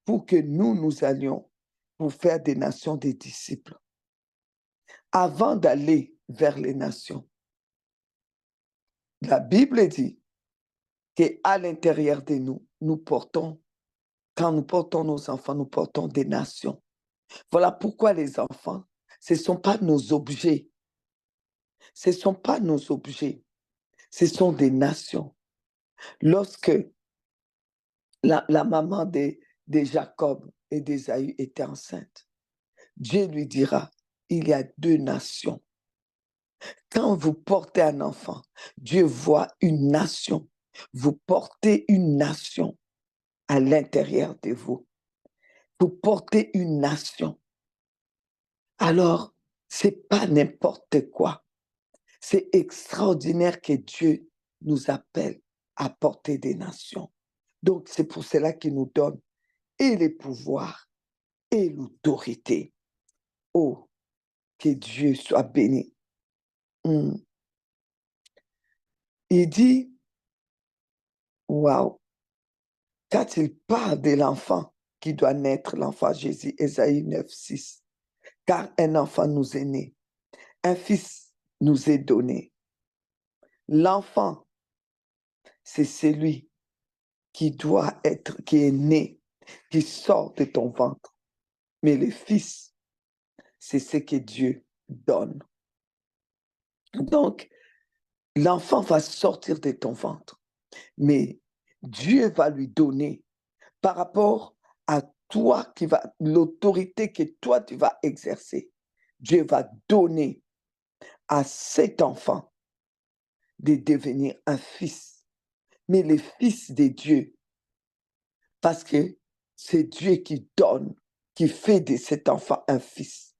pour que nous allions pour faire des nations des disciples. Avant d'aller vers les nations, la Bible dit qu'à l'intérieur de nous, quand nous portons nos enfants, nous portons des nations. Voilà pourquoi les enfants, ce ne sont pas nos objets. Ce ne sont pas nos objets. Ce sont des nations. Lorsque la maman de Jacob et d'Ésaü était enceinte. Dieu lui dira, il y a 2 nations. Quand vous portez un enfant, Dieu voit une nation. Vous portez une nation à l'intérieur de vous. Vous portez une nation. Alors, c'est pas n'importe quoi. C'est extraordinaire que Dieu nous appelle à porter des nations. Donc, c'est pour cela qu'il nous donne et les pouvoirs et l'autorité. Oh, que Dieu soit béni. Il dit, waouh, quand il parle de l'enfant qui doit naître, l'enfant Jésus, Ésaïe 9, 6, car un enfant nous est né, un fils nous est donné. L'enfant, c'est celui qui doit être, qui est né, qui sort de ton ventre. Mais le fils, c'est ce que Dieu donne. Donc, l'enfant va sortir de ton ventre, mais Dieu va lui donner par rapport à toi l'autorité que toi tu vas exercer. Dieu va donner à cet enfant de devenir un fils, mais le fils de Dieu, parce que c'est Dieu qui donne, qui fait de cet enfant un fils.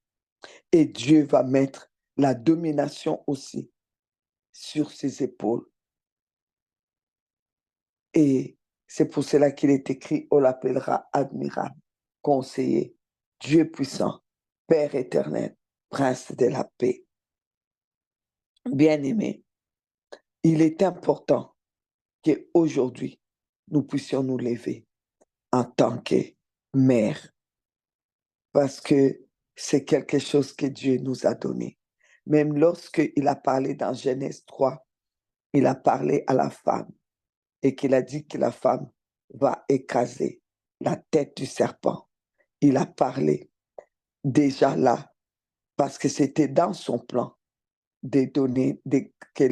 Et Dieu va mettre la domination aussi sur ses épaules. Et c'est pour cela qu'il est écrit, on l'appellera admirable, conseiller, Dieu puissant, Père éternel, Prince de la paix. Bien-aimé, il est important qu'aujourd'hui, nous puissions nous lever en tant que mère, parce que c'est quelque chose que Dieu nous a donné. Même lorsqu'il a parlé dans Genèse 3, il a parlé à la femme et qu'il a dit que la femme va écraser la tête du serpent. Il a parlé déjà là, parce que c'était dans son plan de donner que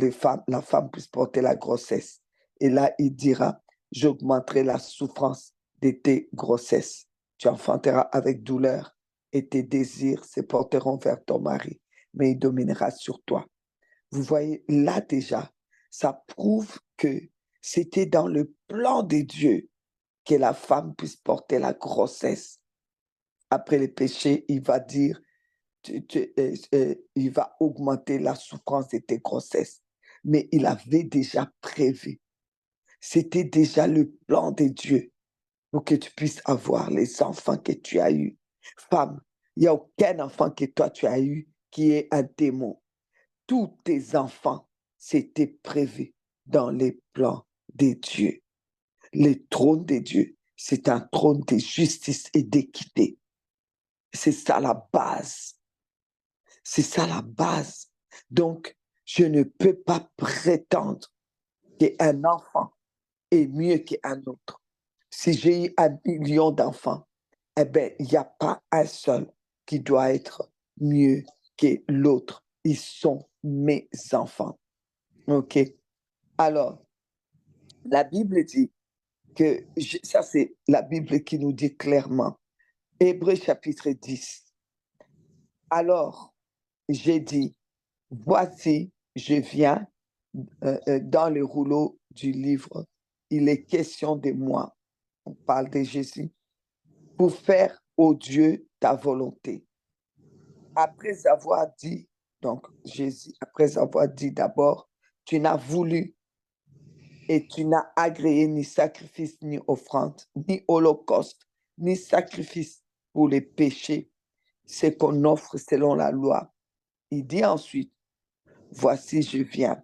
la femme puisse porter la grossesse. Et là, il dira, j'augmenterai la souffrance de tes grossesses. Tu enfanteras avec douleur et tes désirs se porteront vers ton mari, mais il dominera sur toi. Vous voyez, là déjà, ça prouve que c'était dans le plan de Dieu que la femme puisse porter la grossesse. Après le péché, il va dire, il va augmenter la souffrance de tes grossesses. Mais il avait déjà prévu. C'était déjà le plan de Dieu pour que tu puisses avoir les enfants que tu as eus. Femme, il n'y a aucun enfant que toi tu as eu qui est un démon. Tous tes enfants, c'était prévu dans les plans de Dieu. Le trône de Dieu, c'est un trône de justice et d'équité. C'est ça la base. C'est ça la base. Donc, je ne peux pas prétendre qu'un enfant est mieux qu'un autre. Si j'ai eu 1 million d'enfants, eh bien, il n'y a pas un seul qui doit être mieux que l'autre. Ils sont mes enfants. OK? Alors, la Bible dit que, ça c'est la Bible qui nous dit clairement, Hébreux chapitre 10. Alors, j'ai dit, voici, je viens dans le rouleau du livre, il est question de moi, on parle de Jésus, pour faire, ô Dieu, ta volonté. Après avoir dit, donc Jésus, après avoir dit d'abord, tu n'as voulu et tu n'as agréé ni sacrifice, ni offrande, ni holocauste, ni sacrifice pour les péchés, ce qu'on offre selon la loi. Il dit ensuite, voici, je viens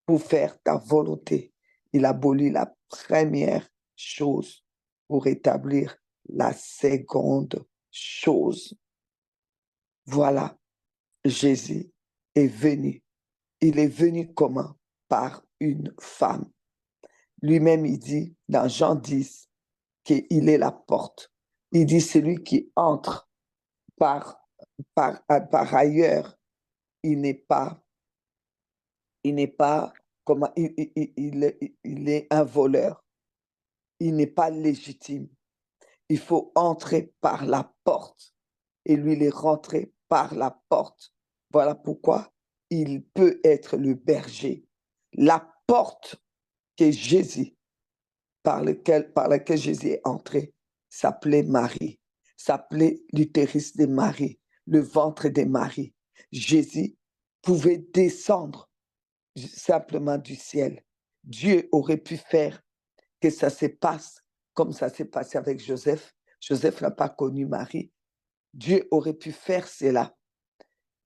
pour faire ta volonté. Il abolit la première chose pour établir la seconde chose. Voilà, Jésus est venu. Il est venu comment? Par une femme. Lui-même, il dit dans Jean 10 qu'il est la porte. Il dit celui qui entre par ailleurs, il n'est pas comment il est un voleur. il n'est pas légitime. Il faut entrer par la porte. Et lui, il est rentré par la porte. Voilà pourquoi il peut être le berger. La porte que Jésus, par laquelle Jésus est entré, s'appelait Marie, s'appelait l'utérus de Marie, le ventre de Marie. Jésus pouvait descendre simplement du ciel. Dieu aurait pu faire que ça se passe comme ça s'est passé avec Joseph. Joseph n'a pas connu Marie. Dieu aurait pu faire cela,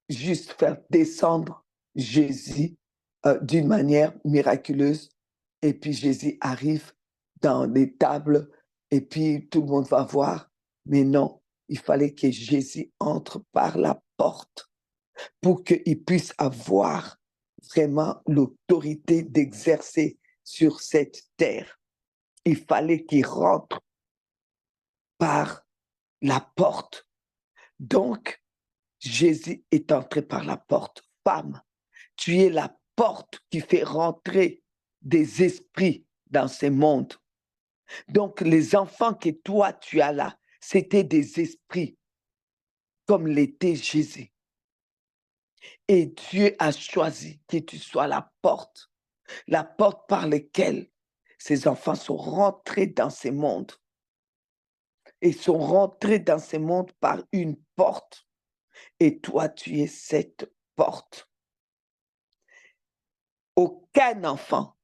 juste faire descendre Jésus d'une manière miraculeuse. Et puis Jésus arrive dans les tables et puis tout le monde va voir. Mais non, il fallait que Jésus entre par la porte pour qu'il puisse avoir vraiment l'autorité d'exercer sur cette terre. Il fallait qu'il rentre par la porte. Donc, Jésus est entré par la porte. Femme, tu es la porte qui fait rentrer des esprits dans ce monde. Donc, les enfants que toi, tu as là, c'était des esprits, comme l'était Jésus. Et Dieu a choisi que tu sois la porte par laquelle ces enfants sont rentrés dans ce monde. Et sont rentrés dans ce monde par une porte. Et toi, tu es cette porte. Aucun enfant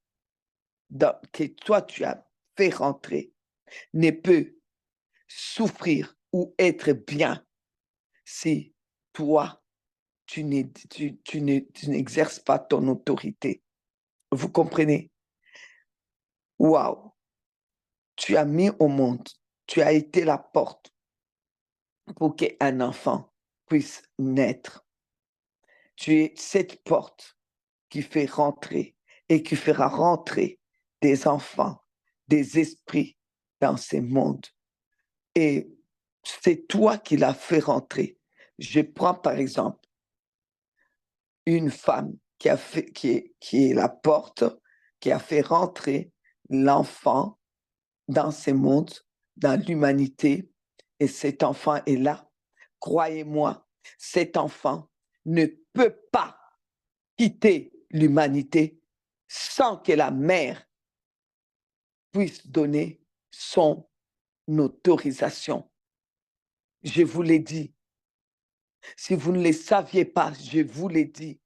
que toi, tu as fait rentrer ne peut souffrir ou être bien si toi, tu n'exerces pas ton autorité. Vous comprenez? Waouh! Tu as mis au monde, tu as été la porte pour qu'un enfant puisse naître. Tu es cette porte qui fait rentrer et qui fera rentrer des enfants, des esprits dans ce monde. Et c'est toi qui l'as fait rentrer. Je prends par exemple une femme qui est la porte, qui a fait rentrer l'enfant dans ce monde, dans l'humanité, et cet enfant est là. Croyez-moi, cet enfant ne peut pas quitter l'humanité sans que la mère puisse donner son autorisation. Je vous l'ai dit. Si vous ne le saviez pas, je vous l'ai dit.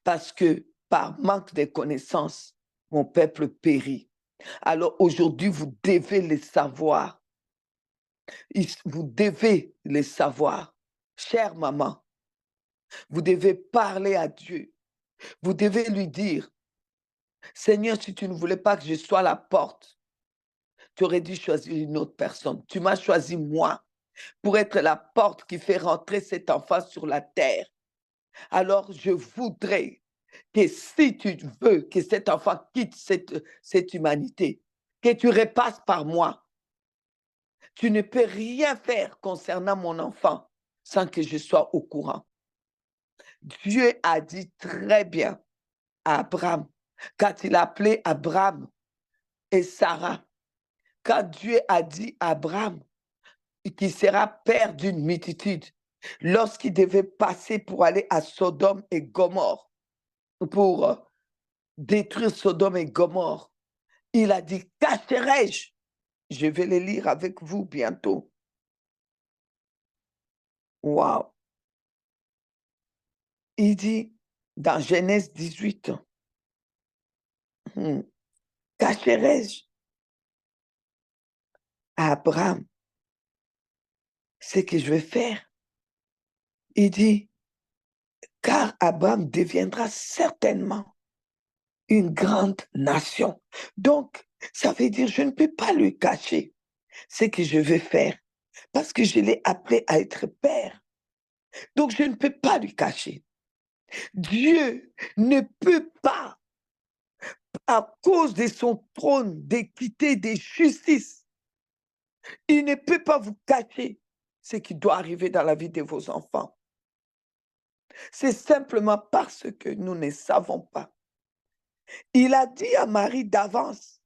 Parce que par manque de connaissances, mon peuple périt. Alors aujourd'hui, vous devez le savoir. Vous devez le savoir. Chère maman, vous devez parler à Dieu. Vous devez lui dire, Seigneur, si tu ne voulais pas que je sois la porte, tu aurais dû choisir une autre personne. Tu m'as choisi moi pour être la porte qui fait rentrer cet enfant sur la terre. Alors je voudrais que si tu veux que cet enfant quitte cette humanité, que tu repasses par moi. Tu ne peux rien faire concernant mon enfant sans que je sois au courant. Dieu a dit très bien à Abraham, quand il a appelé Abraham et Sarah, quand Dieu a dit à Abraham qu'il sera père d'une multitude, lorsqu'il devait passer pour aller à Sodome et Gomorrhe, pour détruire Sodome et Gomorrhe, il a dit, cacherai-je? Je vais les lire avec vous bientôt. Waouh! Il dit dans Genèse 18, cacherai-je à Abraham ce que je vais faire? Il dit, car Abraham deviendra certainement une grande nation. Donc, ça veut dire, je ne peux pas lui cacher ce que je vais faire parce que je l'ai appelé à être père. Donc, je ne peux pas lui cacher. Dieu ne peut pas, à cause de son trône d'équité, de justice, il ne peut pas vous cacher ce qui doit arriver dans la vie de vos enfants. C'est simplement parce que nous ne savons pas. Il a dit à Marie d'avance,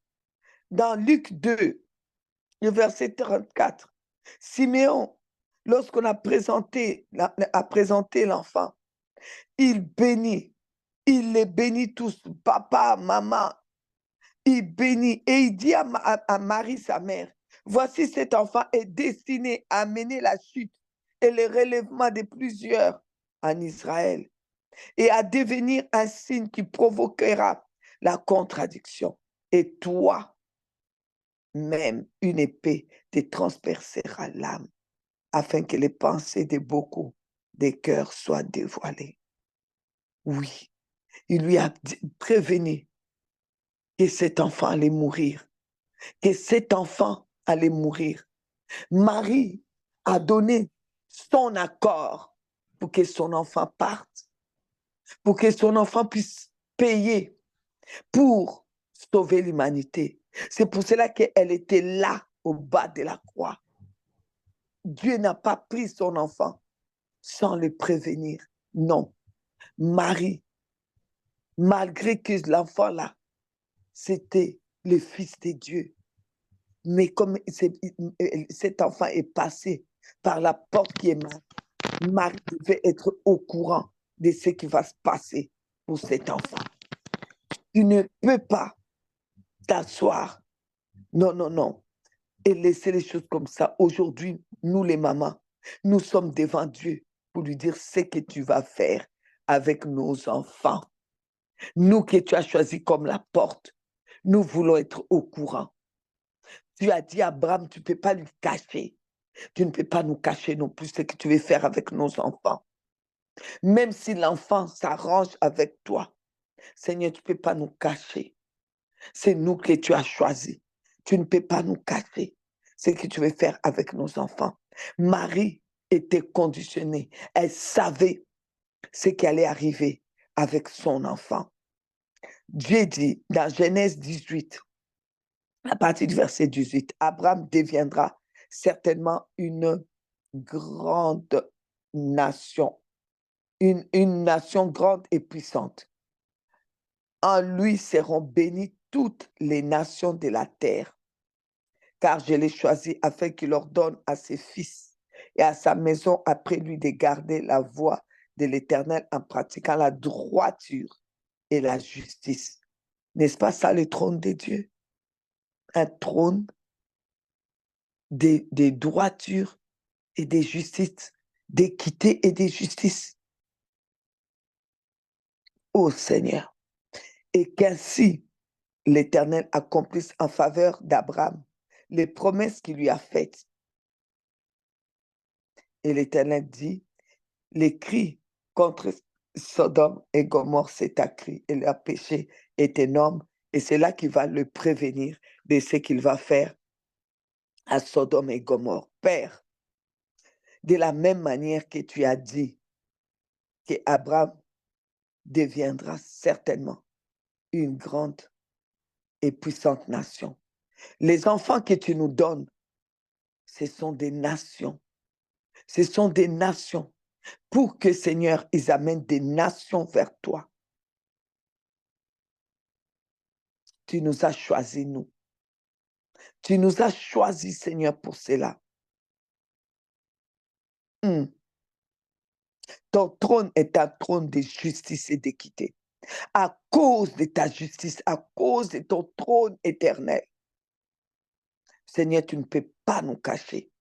dans Luc 2, Le verset 34. Siméon, lorsqu'on a présenté l'enfant, il bénit. Il les bénit tous, papa, maman. Il bénit et il dit à Marie, sa mère, voici cet enfant est destiné à amener la chute et le relèvement de plusieurs en Israël et à devenir un signe qui provoquera la contradiction. Et toi, même une épée te transpercera l'âme, afin que les pensées de beaucoup des cœurs soient dévoilées. Oui, il lui a prévenu que cet enfant allait mourir, que cet enfant allait mourir. Marie a donné son accord pour que son enfant parte, pour que son enfant puisse payer pour sauver l'humanité. C'est pour cela qu'elle était là, au bas de la croix. Dieu n'a pas pris son enfant sans le prévenir. Non. Marie, malgré que l'enfant là, c'était le Fils de Dieu, mais comme cet enfant est passé par la porte qui est morte, Marie devait être au courant de ce qui va se passer pour cet enfant. Tu ne peux pas t'asseoir. Non, non, non. Et laisser les choses comme ça. Aujourd'hui, nous les mamans, nous sommes devant Dieu pour lui dire ce que tu vas faire avec nos enfants. Nous que tu as choisi comme la porte, nous voulons être au courant. Tu as dit à Abraham, tu ne peux pas lui cacher. Tu ne peux pas nous cacher non plus ce que tu veux faire avec nos enfants. Même si l'enfant s'arrange avec toi, Seigneur, tu ne peux pas nous cacher. C'est nous que tu as choisis. Tu ne peux pas nous cacher ce que tu veux faire avec nos enfants. Marie était conditionnée. Elle savait ce qui allait arriver avec son enfant. Dieu dit dans Genèse 18, à partir du verset 18, Abraham deviendra certainement une grande nation, une nation grande et puissante. En lui seront bénies toutes les nations de la terre, car je l'ai choisi afin qu'il ordonne à ses fils et à sa maison après lui de garder la voie de l'Éternel en pratiquant la droiture et la justice. N'est-ce pas ça le trône de Dieu? Un trône de droiture et de justice, d'équité et de justice. Ô Seigneur, et qu'ainsi l'Éternel accomplisse en faveur d'Abraham les promesses qu'il lui a faites. Et l'Éternel dit, les cris contre Sodome et Gomorrhe s'est accru et leur péché est énorme, et c'est là qu'il va le prévenir de ce qu'il va faire à Sodome et Gomorrhe. Père, de la même manière que tu as dit qu'Abraham deviendra certainement une grande et puissante nation. Les enfants que tu nous donnes, ce sont des nations. Ce sont des nations. Pour que, Seigneur, ils amènent des nations vers toi. Tu nous as choisis, nous. Tu nous as choisis, Seigneur, pour cela. Ton trône est un trône de justice et d'équité. À cause de ta justice, à cause de ton trône éternel, Seigneur, tu ne peux pas nous cacher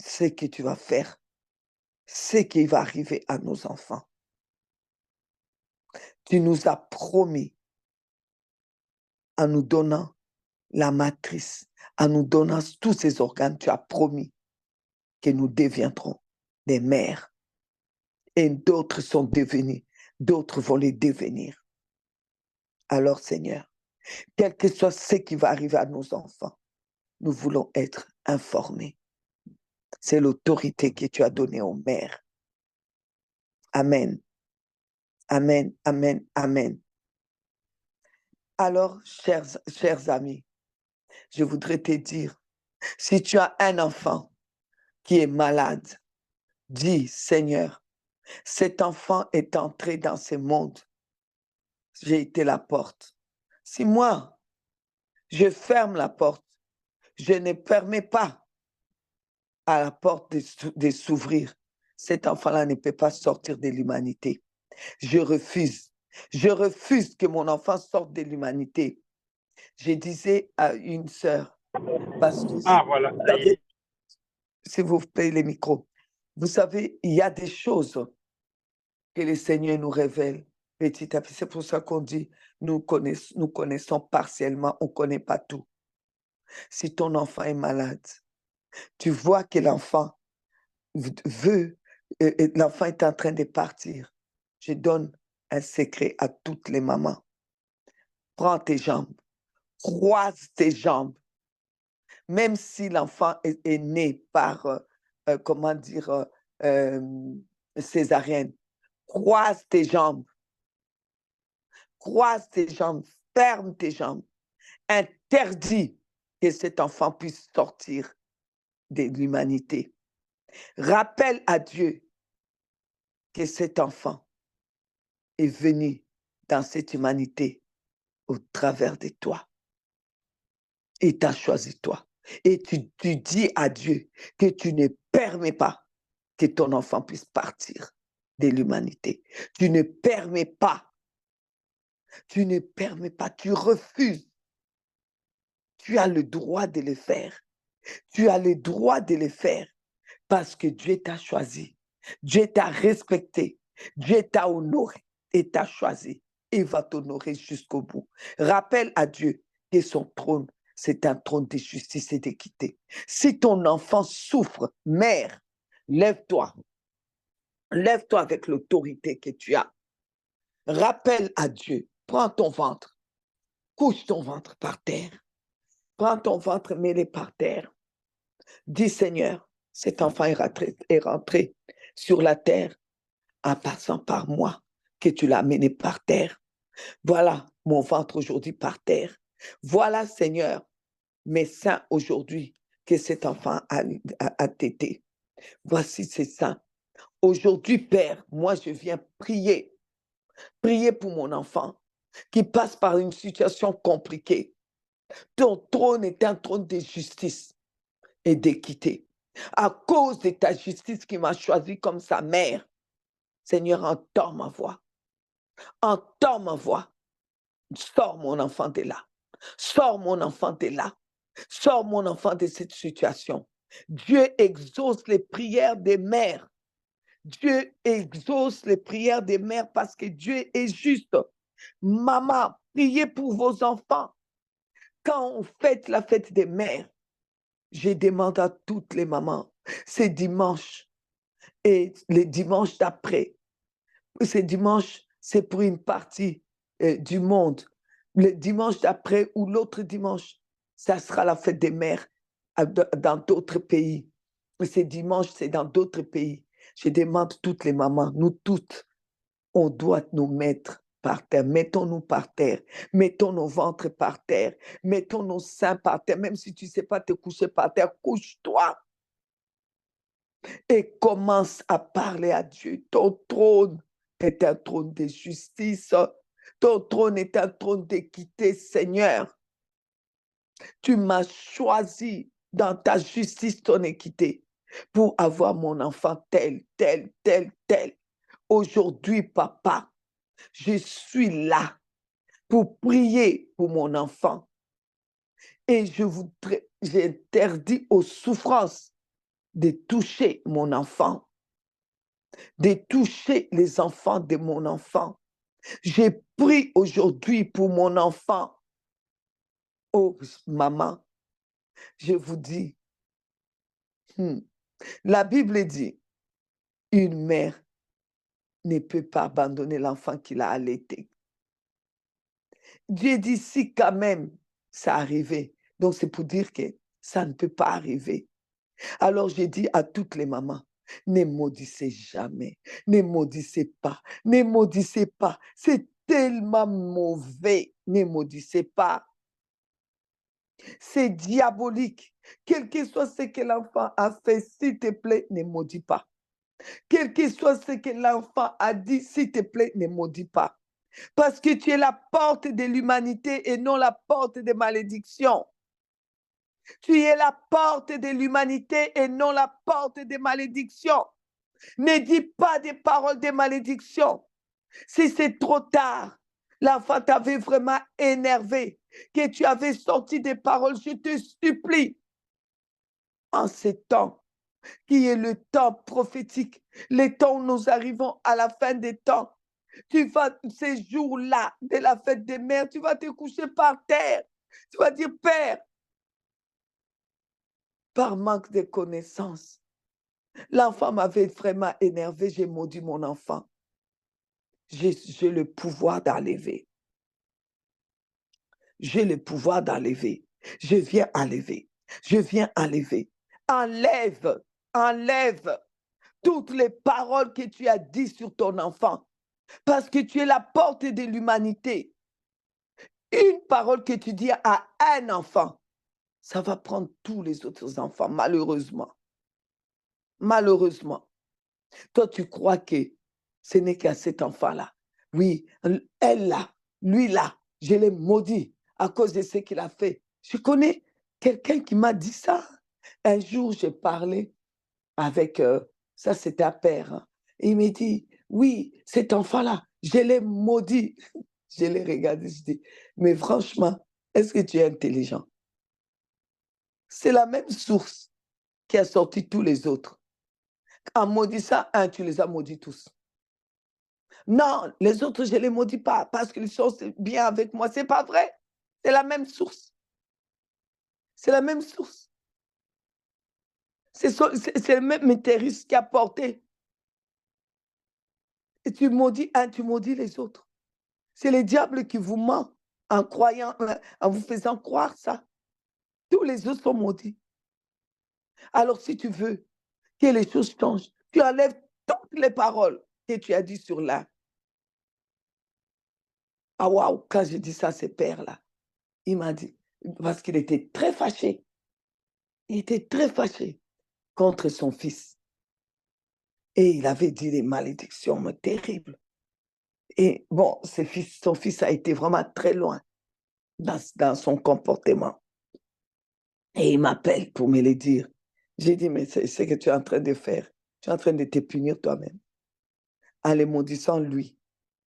ce que tu vas faire, ce qui va arriver à nos enfants. Tu nous as promis, en nous donnant la matrice, en nous donnant tous ces organes, tu as promis que nous deviendrons des mères. Et d'autres sont devenus, d'autres vont les devenir. Alors, Seigneur, quel que soit ce qui va arriver à nos enfants, nous voulons être informés. C'est l'autorité que tu as donnée aux mères. Amen. Amen, amen, amen. Alors, chers amis, je voudrais te dire, si tu as un enfant qui est malade, dis, Seigneur, cet enfant est entré dans ce monde. J'ai été la porte. Si moi, je ferme la porte, Je ne permets pas à la porte de s'ouvrir. Cet enfant-là ne peut pas sortir de l'humanité. Je refuse. Je refuse que mon enfant sorte de l'humanité. Je disais à une sœur, parce que Ah, voilà, vous ça y savez, est. si vous payez les micros, vous savez, il y a des choses que le Seigneur nous révèle petit à petit. C'est pour ça qu'on dit, nous connaissons partiellement, on ne connaît pas tout. Si ton enfant est malade, tu vois que l'enfant veut, l'enfant est en train de partir. Je donne un secret à toutes les mamans. Prends tes jambes, croise tes jambes, même si l'enfant est né par, comment dire, césarienne. Croise tes jambes, ferme tes jambes. Interdis que cet enfant puisse sortir de l'humanité. Rappelle à Dieu que cet enfant est venu dans cette humanité au travers de toi. Et t'a choisi toi. Et tu dis à Dieu que tu ne permets pas que ton enfant puisse partir de l'humanité. Tu ne permets pas. Tu ne permets pas. Tu refuses. Tu as le droit de le faire. Tu as le droit de le faire parce que Dieu t'a choisi. Dieu t'a respecté. Dieu t'a honoré et t'a choisi. Et va t'honorer jusqu'au bout. Rappelle à Dieu que son trône, c'est un trône de justice et d'équité. Si ton enfant souffre, mère, lève-toi. Lève-toi avec l'autorité que tu as. Rappelle à Dieu. Prends ton ventre. Couche ton ventre par terre. Prends ton ventre, mets-le par terre. Dis, Seigneur, cet enfant est rentré sur la terre en passant par moi, que tu l'as amené par terre. Voilà mon ventre aujourd'hui par terre. Voilà, Seigneur, mes seins aujourd'hui que cet enfant a tété. Voici ses seins. Aujourd'hui, Père, moi, je viens prier pour mon enfant qui passe par une situation compliquée. Ton trône est un trône de justice et d'équité. À cause de ta justice qui m'a choisi comme sa mère, Seigneur, entends ma voix. Entends ma voix. Sors mon enfant de là. Sors mon enfant de là. Sors mon enfant de cette situation. Dieu exauce les prières des mères. Dieu exauce les prières des mères parce que Dieu est juste. Maman, priez pour vos enfants. Quand on fête la fête des mères, je demande à toutes les mamans, c'est dimanche et les dimanches d'après, c'est dimanche, c'est pour une partie du monde. Le dimanche d'après ou l'autre dimanche, ça sera la fête des mères dans d'autres pays. C'est dimanche, c'est dans d'autres pays. Je demande toutes les mamans, nous toutes, on doit nous mettre par terre. Mettons-nous par terre. Mettons nos ventres par terre. Mettons nos seins par terre. Même si tu ne sais pas te coucher par terre, couche-toi et commence à parler à Dieu. Ton trône est un trône de justice. Ton trône est un trône d'équité, Seigneur. Tu m'as choisi dans ta justice, ton équité, pour avoir mon enfant tel, tel, tel, tel. Aujourd'hui, papa, je suis là pour prier pour mon enfant. Et j'interdis aux souffrances de toucher mon enfant, de toucher les enfants de mon enfant. Je prie aujourd'hui pour mon enfant. Oh, maman, je vous dis, la Bible dit, une mère ne peut pas abandonner l'enfant qu'il a allaité. Dieu dit, si quand même ça arrivait, donc c'est pour dire que ça ne peut pas arriver. Alors j'ai dit à toutes les mamans, ne maudissez jamais, ne maudissez pas, ne maudissez pas. C'est tellement mauvais, ne maudissez pas. C'est diabolique. Quel que soit ce que l'enfant a fait, s'il te plaît, ne maudis pas. Quel que soit ce que l'enfant a dit, s'il te plaît, ne maudis pas. Parce que tu es la porte de l'humanité et non la porte des malédictions. Tu es la porte de l'humanité et non la porte des malédictions. Ne dis pas des paroles de malédiction. Si c'est trop tard, l'enfant t'avait vraiment énervé, que tu avais sorti des paroles, je te supplie, en ce temps, qui est le temps prophétique, le temps où nous arrivons à la fin des temps, tu vas, ces jours-là de la fête des mères, tu vas te coucher par terre. Tu vas dire, Père, par manque de connaissances, l'enfant m'avait vraiment énervé, j'ai maudit mon enfant. J'ai le pouvoir d'enlever. J'ai le pouvoir d'enlever. Je viens enlever. Je viens enlever. Enlève, enlève toutes les paroles que tu as dites sur ton enfant. Parce que tu es la porte de l'humanité. Une parole que tu dis à un enfant, ça va prendre tous les autres enfants, malheureusement. Malheureusement. Toi, tu crois que ce n'est qu'à cet enfant-là. Oui, elle là, lui là, je l'ai maudit à cause de ce qu'il a fait. Je connais quelqu'un qui m'a dit ça. Un jour, j'ai parlé avec, ça c'était un père, hein. Et il m'a dit, oui, cet enfant-là, je l'ai maudit. Je l'ai regardé, je dis, mais franchement, est-ce que tu es intelligent? C'est la même source qui a sorti tous les autres. En maudissant un, tu les as maudits tous. Non, les autres, je ne les maudis pas parce qu'ils sont bien avec moi. Ce n'est pas vrai. C'est la même source. C'est la même source. C'est le même métériste qui a porté. Et tu maudis un, tu maudis les autres. C'est le diable qui vous ment en croyant, en vous faisant croire ça. Tous les autres sont maudits. Alors si tu veux que les choses changent, tu enlèves toutes les paroles que tu as dites sur là. Ah waouh, quand j'ai dit ça à ce père-là, il m'a dit, parce qu'il était très fâché. Il était très fâché contre son fils. Et il avait dit des malédictions mais terribles. Et bon, son fils a été vraiment très loin dans son comportement. Et il m'appelle pour me le dire. J'ai dit, mais c'est ce que tu es en train de faire. Tu es en train de te punir toi-même. En les maudissant lui.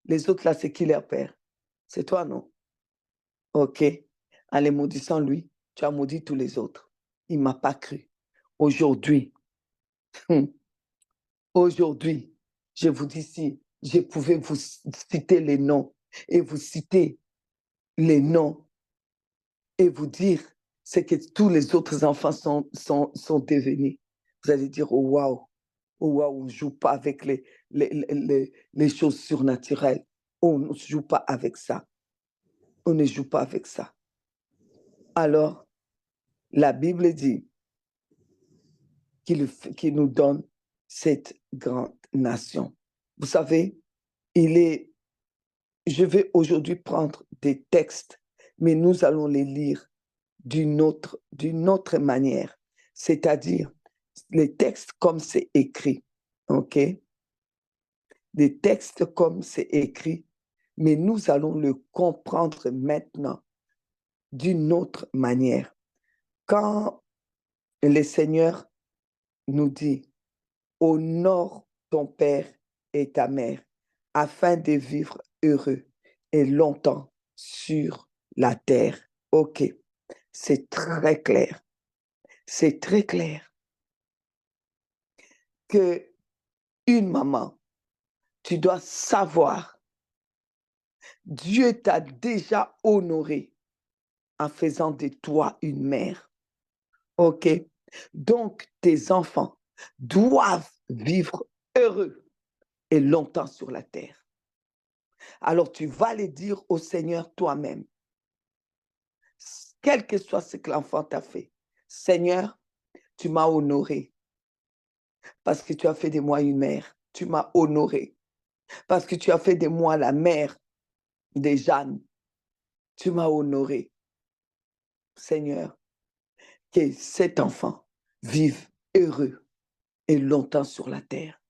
Les autres là, c'est qui leur père? C'est toi, non? OK. En les maudissant lui, tu as maudit tous les autres. Il ne m'a pas cru. Aujourd'hui, aujourd'hui, je vous dis si je pouvais vous citer les noms et vous citer les noms et vous dire ce que tous les autres enfants sont devenus, vous allez dire, oh waouh, on ne joue pas avec les choses surnaturelles. On ne joue pas avec ça. On ne joue pas avec ça. Alors, la Bible dit qu'il nous donne cette grande nation. Vous savez, je vais aujourd'hui prendre des textes, mais nous allons les lire d'une autre manière, c'est-à-dire les textes comme c'est écrit, OK? Les textes comme c'est écrit, mais nous allons le comprendre maintenant d'une autre manière. Quand le Seigneur nous dit, honore ton père et ta mère afin de vivre heureux et longtemps sur la terre. OK, c'est très clair. C'est très clair que une maman, tu dois savoir, Dieu t'a déjà honoré en faisant de toi une mère. OK? Donc, tes enfants doivent vivre heureux et longtemps sur la terre. Alors, tu vas le dire au Seigneur toi-même, quel que soit ce que l'enfant t'a fait. Seigneur, tu m'as honoré parce que tu as fait de moi une mère. Tu m'as honoré parce que tu as fait de moi la mère de Jeanne. Tu m'as honoré. Seigneur, que cet enfant vive heureux et longtemps sur la terre.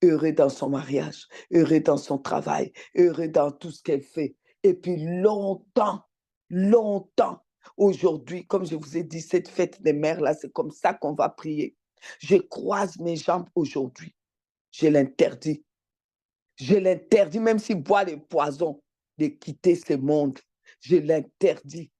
Heureux dans son mariage, heureux dans son travail, heureux dans tout ce qu'elle fait. Et puis longtemps, longtemps, Aujourd'hui, comme je vous ai dit, cette fête des mères-là, c'est comme ça qu'on va prier. Je croise mes jambes aujourd'hui. Je l'interdis. Je l'interdis, même s'il boit le poison, de quitter ce monde. Je l'interdis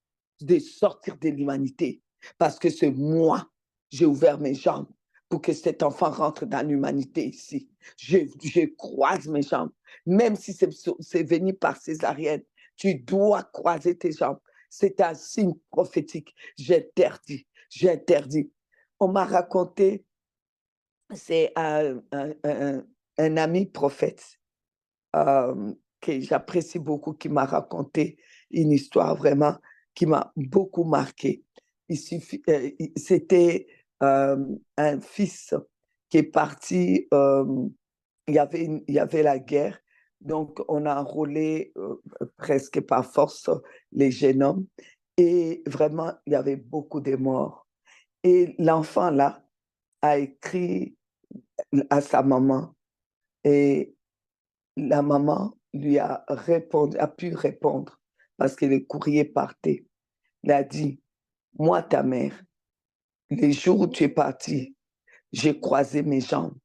de sortir de l'humanité. Parce que c'est moi, j'ai ouvert mes jambes pour que cet enfant rentre dans l'humanité ici. Je croise mes jambes. Même si c'est venu par césarienne, tu dois croiser tes jambes. C'est un signe prophétique. J'interdis, j'interdis. On m'a raconté, c'est un ami prophète que j'apprécie beaucoup, qui m'a raconté une histoire vraiment qui m'a beaucoup marqué. C'était un fils qui est parti, il y avait la guerre, donc on a enrôlé presque par force les jeunes hommes, et vraiment, il y avait beaucoup de morts. Et l'enfant là a écrit à sa maman, et la maman lui a pu répondre parce que le courrier partait. Elle a dit, moi, ta mère, les jours où tu es parti, j'ai croisé mes jambes.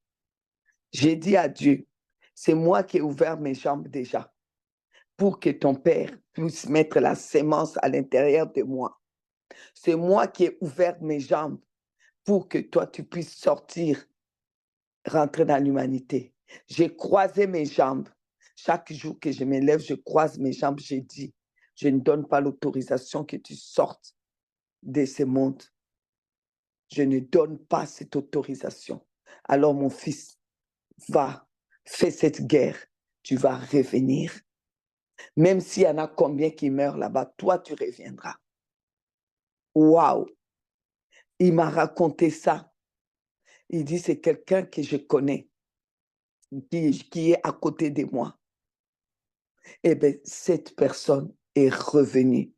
J'ai dit à Dieu, c'est moi qui ai ouvert mes jambes déjà pour que ton père puisse mettre la sémence à l'intérieur de moi. C'est moi qui ai ouvert mes jambes pour que toi, tu puisses sortir, rentrer dans l'humanité. J'ai croisé mes jambes. Chaque jour que je me lève, je croise mes jambes. J'ai dit, je ne donne pas l'autorisation que tu sortes de ce monde. Je ne donne pas cette autorisation. Alors mon fils, va, fais cette guerre. Tu vas revenir. Même s'il y en a combien qui meurent là-bas, toi, tu reviendras. Waouh! Il m'a raconté ça. Il dit, c'est quelqu'un que je connais, qui est à côté de moi. Eh bien, cette personne est revenue.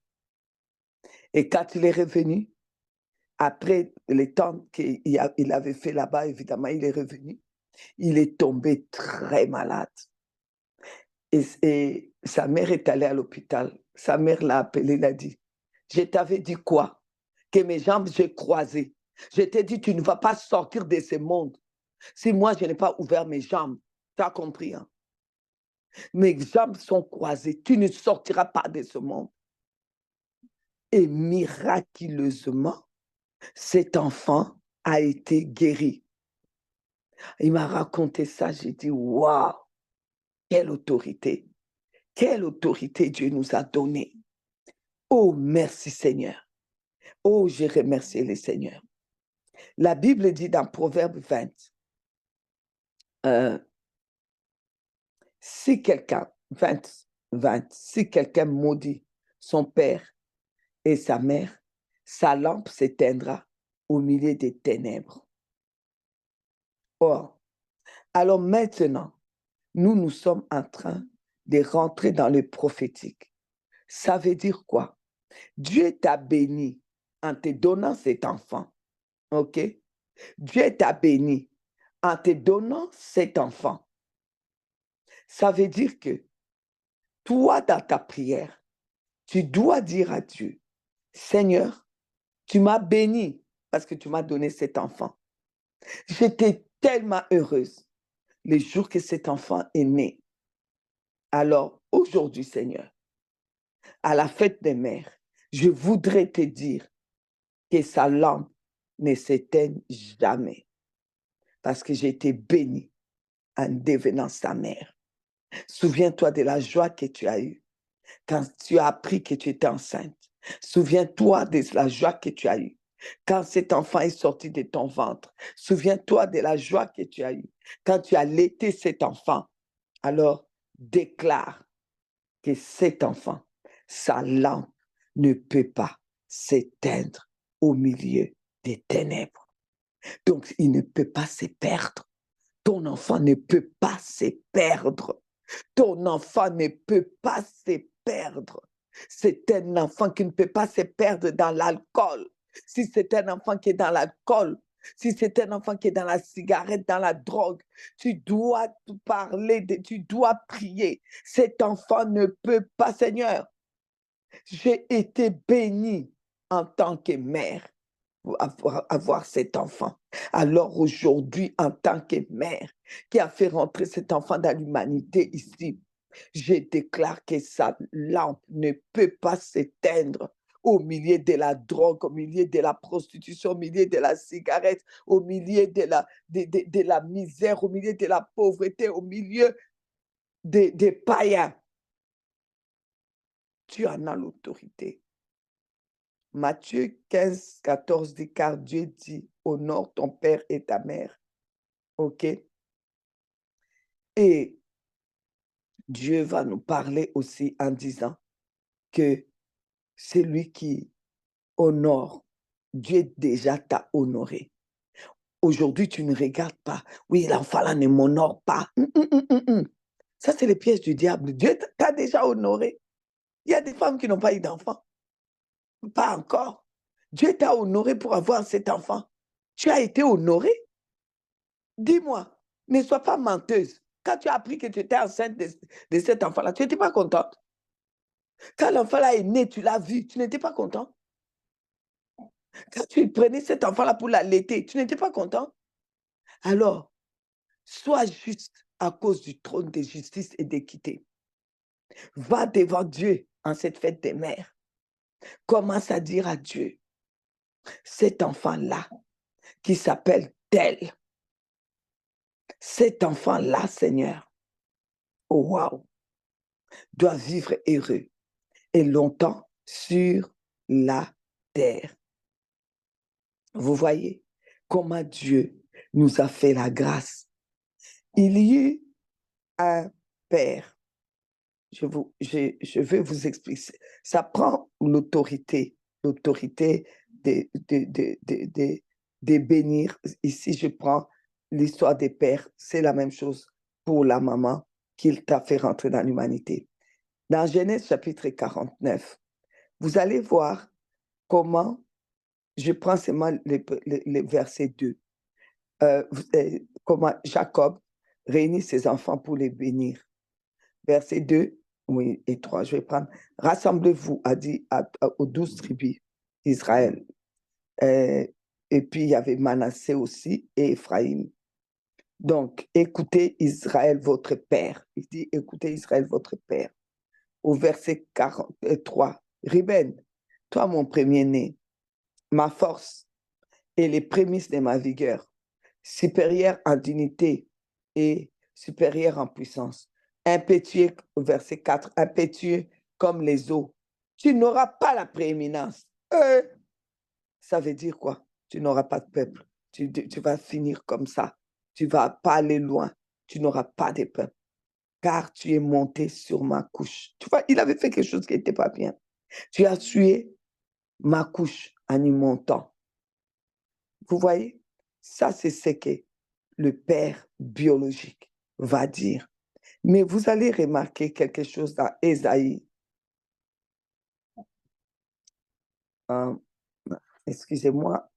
Et quand il est revenu, après le temps qu'il avait fait là-bas, évidemment, il est revenu. Il est tombé très malade. Et sa mère est allée à l'hôpital. Sa mère l'a appelé, l'a dit, je t'avais dit quoi? Que mes jambes, j'ai croisées. Je t'ai dit, tu ne vas pas sortir de ce monde si moi, je n'ai pas ouvert mes jambes. Tu as compris, hein? Mes jambes sont croisées. Tu ne sortiras pas de ce monde. Et miraculeusement, cet enfant a été guéri. Il m'a raconté ça, j'ai dit, waouh, quelle autorité Dieu nous a donnée. Oh, merci Seigneur. Oh, j'ai remercié le Seigneur. La Bible dit dans Proverbe 20, si quelqu'un, 20, si quelqu'un maudit son père et sa mère, sa lampe s'éteindra au milieu des ténèbres. Or, alors maintenant, nous sommes en train de rentrer dans le prophétique. Ça veut dire quoi? Dieu t'a béni en te donnant cet enfant, ok? Dieu t'a béni en te donnant cet enfant. Ça veut dire que toi, dans ta prière, tu dois dire à Dieu, Seigneur, tu m'as béni parce que tu m'as donné cet enfant. J'étais tellement heureuse le jour que cet enfant est né. Alors, aujourd'hui, Seigneur, à la fête des mères, je voudrais te dire que sa lampe ne s'éteigne jamais parce que j'ai été bénie en devenant sa mère. Souviens-toi de la joie que tu as eue quand tu as appris que tu étais enceinte. Souviens-toi de la joie que tu as eue quand cet enfant est sorti de ton ventre. Souviens-toi de la joie que tu as eue quand tu as allaité cet enfant. Alors, déclare que cet enfant, sa lampe ne peut pas s'éteindre au milieu des ténèbres. Donc, il ne peut pas se perdre. Ton enfant ne peut pas se perdre. Ton enfant ne peut pas se perdre. C'est un enfant qui ne peut pas se perdre dans l'alcool. Si c'est un enfant qui est dans l'alcool, si c'est un enfant qui est dans la cigarette, dans la drogue, tu dois parler, tu dois prier. Cet enfant ne peut pas, Seigneur. J'ai été béni en tant que mère pour avoir cet enfant. Alors aujourd'hui, en tant que mère qui a fait rentrer cet enfant dans l'humanité ici, je déclare que sa lampe ne peut pas s'éteindre au milieu de la drogue, au milieu de la prostitution, au milieu de la cigarette, au milieu de la misère, au milieu de la pauvreté, au milieu des païens. Tu en as l'autorité. Matthieu 15, 14 dit, car Dieu dit, honore ton père et ta mère. OK? Et Dieu va nous parler aussi en disant que c'est lui qui honore. Dieu déjà t'a honoré. Aujourd'hui, tu ne regardes pas. Oui, l'enfant là ne m'honore pas. Ça, c'est le piège du diable. Dieu t'a déjà honoré. Il y a des femmes qui n'ont pas eu d'enfant. Pas encore. Dieu t'a honoré pour avoir cet enfant. Tu as été honoré. Dis-moi, ne sois pas menteuse. Quand tu as appris que tu étais enceinte de cet enfant-là, tu n'étais pas contente. Quand l'enfant-là est né, tu l'as vu, tu n'étais pas content. Quand tu prenais cet enfant-là pour l'allaiter, tu n'étais pas content. Alors, sois juste à cause du trône de justice et d'équité. Va devant Dieu en cette fête des mères. Commence à dire à Dieu, cet enfant-là qui s'appelle tel, cet enfant-là, Seigneur, oh wow, doit vivre heureux et longtemps sur la terre. Vous voyez comment Dieu nous a fait la grâce. Il y eut un père. Je vais vous expliquer. Ça prend l'autorité de bénir. Ici, je prends l'histoire des pères. C'est la même chose pour la maman qu'il t'a fait rentrer dans l'humanité. Dans Genèse chapitre 49, vous allez voir comment, je prends seulement le verset 2, comment Jacob réunit ses enfants pour les bénir. Verset 2, oui, et 3, je vais prendre. Rassemblez-vous, a dit aux 12 tribus d'Israël. Et puis, il y avait Manassé aussi et Ephraïm. Donc, écoutez Israël, votre père. Il dit, écoutez Israël, votre père. Au verset 43, Ruben, toi, mon premier-né, ma force et les prémices de ma vigueur, supérieur en dignité et supérieur en puissance. Impétueux, verset 4, impétueux comme les eaux. Tu n'auras pas la prééminence. Ça veut dire quoi? Tu n'auras pas de peuple. Tu vas finir comme ça. Tu ne vas pas aller loin. Tu n'auras pas de peuple. Car tu es monté sur ma couche. Tu vois, il avait fait quelque chose qui n'était pas bien. Tu as tué ma couche en y montant. Vous voyez? Ça, c'est ce que le père biologique va dire. Mais vous allez remarquer quelque chose dans Ésaïe. Excusez-moi.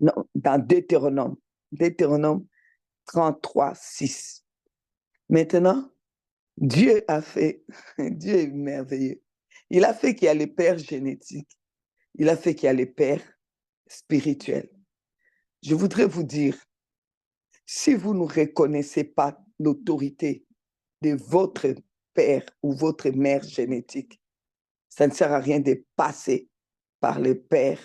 Non, dans Deutéronome. Deutéronome 33, 6. Maintenant, Dieu a fait, Dieu est merveilleux. Il a fait qu'il y a les pères génétiques. Il a fait qu'il y a les pères spirituels. Je voudrais vous dire, si vous ne reconnaissez pas l'autorité de votre père ou votre mère génétique, ça ne sert à rien de passer par le père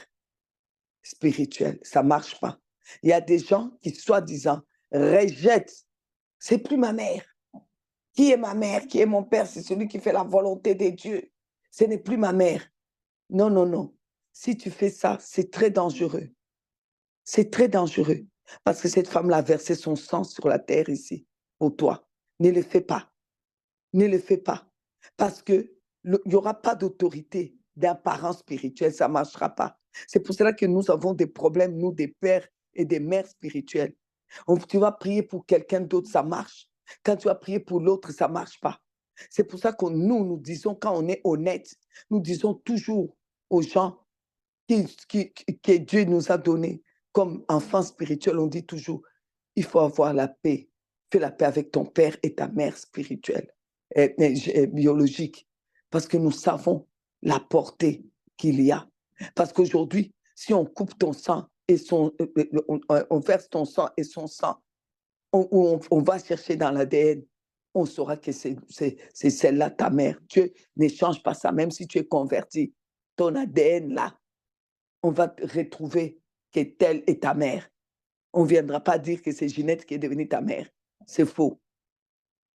spirituel. Ça ne marche pas. Il y a des gens qui, soi-disant, rejettent. C'est plus ma mère. Qui est ma mère? Qui est mon père? C'est celui qui fait la volonté de Dieu. Ce n'est plus ma mère. Non, non, non. Si tu fais ça, c'est très dangereux. C'est très dangereux. Parce que cette femme-là a versé son sang sur la terre ici, pour toi. Ne le fais pas. Ne le fais pas. Parce qu'il n'y aura pas d'autorité d'un parent spirituel, ça ne marchera pas. C'est pour cela que nous avons des problèmes, nous, des pères et des mères spirituelles. Tu vas prier pour quelqu'un d'autre, ça marche. Quand tu vas prier pour l'autre, ça ne marche pas. C'est pour ça que nous disons, quand on est honnête, nous disons toujours aux gens que Dieu nous a donnés comme enfants spirituels, on dit toujours, il faut avoir la paix. Fais la paix avec ton père et ta mère spirituelle, biologique, parce que nous savons la portée qu'il y a Parce qu'aujourd'hui, si on coupe ton sang et on verse ton sang et son sang, on va chercher dans l'ADN, on saura que c'est celle-là ta mère. Dieu n'échange pas ça, même si tu es converti. Ton ADN là, on va retrouver que telle est ta mère. On ne viendra pas dire que c'est Ginette qui est devenue ta mère. C'est faux.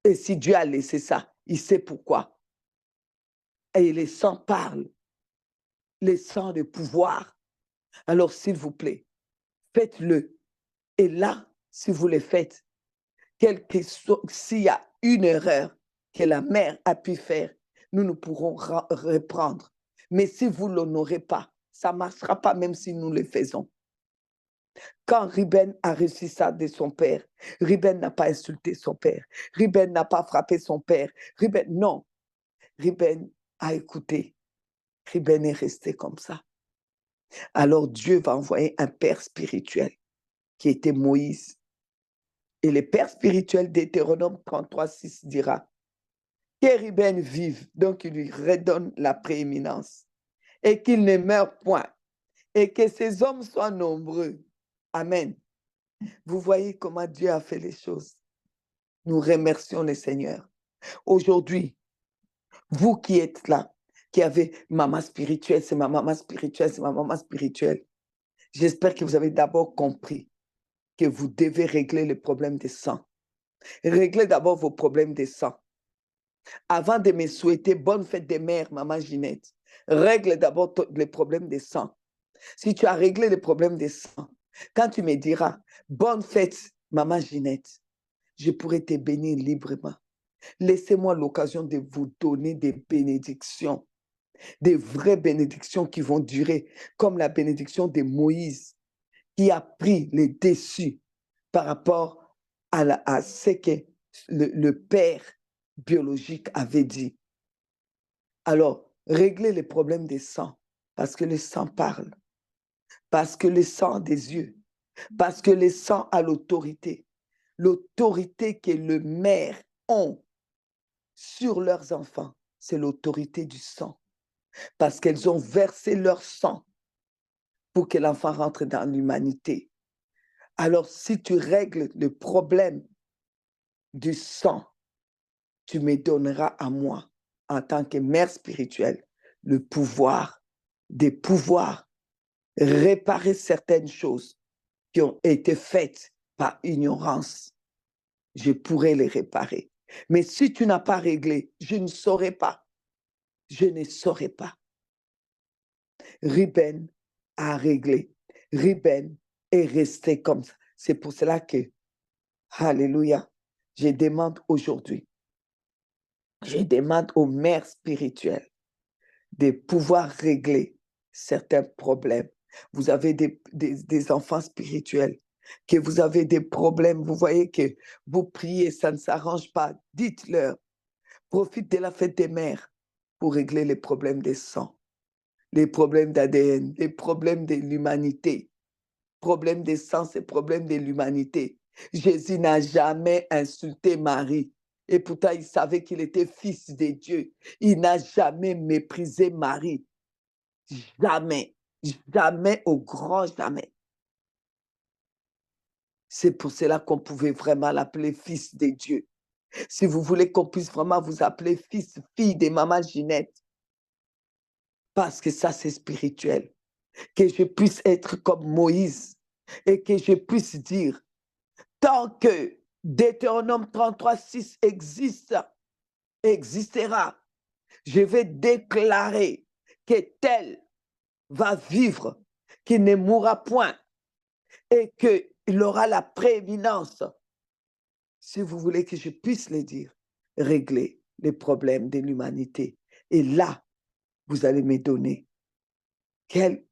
Et si Dieu a laissé ça, il sait pourquoi. Et les sangs parlent. Les sangs de pouvoir. Alors, s'il vous plaît, faites-le. Et là, si vous le faites, s'il y a une erreur que la mère a pu faire, nous pourrons reprendre. Mais si vous ne l'honorez pas, ça ne marchera pas même si nous le faisons. Quand Ruben a reçu ça de son père, Ruben n'a pas insulté son père. Ruben n'a pas frappé son père. Non. Ruben a écouté. Ruben est resté comme ça. Alors Dieu va envoyer un père spirituel qui était Moïse. Et le père spirituel d'Hétéronome 33:6 dira que Ruben vive, donc il lui redonne la prééminence, et qu'il ne meure point, et que ses hommes soient nombreux. Amen. Vous voyez comment Dieu a fait les choses. Nous remercions le Seigneur. Aujourd'hui, vous qui êtes là, qui avez maman spirituelle, c'est ma maman spirituelle, c'est ma maman spirituelle, j'espère que vous avez d'abord compris que vous devez régler les problèmes de sang. Réglez d'abord vos problèmes de sang. Avant de me souhaiter bonne fête des mères, maman Ginette, règle d'abord les problèmes de sang. Si tu as réglé les problèmes de sang, quand tu me diras bonne fête, maman Ginette, je pourrai te bénir librement. Laissez-moi l'occasion de vous donner des bénédictions, des vraies bénédictions qui vont durer, comme la bénédiction de Moïse, qui a pris les dessus par rapport à ce que le père biologique avait dit. Alors, réglez les problèmes des sangs, parce que le sang parle, parce que le sang a des yeux, parce que le sang a l'autorité que les mères ont sur leurs enfants, c'est l'autorité du sang, parce qu'elles ont versé leur sang pour que l'enfant rentre dans l'humanité. Alors, si tu règles le problème du sang, tu me donneras à moi, en tant que mère spirituelle, le pouvoir de pouvoir réparer certaines choses qui ont été faites par ignorance. Je pourrais les réparer. Mais si tu n'as pas réglé, je ne saurais pas. Je ne saurais pas. Ruben a réglé. Ruben est resté comme ça. C'est pour cela que, alléluia, je demande aujourd'hui, je demande aux mères spirituelles de pouvoir régler certains problèmes. Vous avez des enfants spirituels, que vous avez des problèmes, vous voyez que vous priez, ça ne s'arrange pas. Dites-leur, profite de la fête des mères pour régler les problèmes des sangs, les problèmes d'ADN, les problèmes de l'humanité. Problème des sangs, c'est problème de l'humanité. Jésus n'a jamais insulté Marie. Et pourtant, il savait qu'il était fils de Dieu. Il n'a jamais méprisé Marie. Jamais. Jamais, au grand jamais. C'est pour cela qu'on pouvait vraiment l'appeler fils de Dieu. Si vous voulez qu'on puisse vraiment vous appeler fils, fille de maman Ginette, parce que ça, c'est spirituel. Que je puisse être comme Moïse et que je puisse dire, tant que Deutéronome 33:6 existera, je vais déclarer que tel va vivre, qu'il ne mourra point et qu'il aura la prééminence. Si vous voulez que je puisse le dire, régler les problèmes de l'humanité. Et là, vous allez me donner. Quel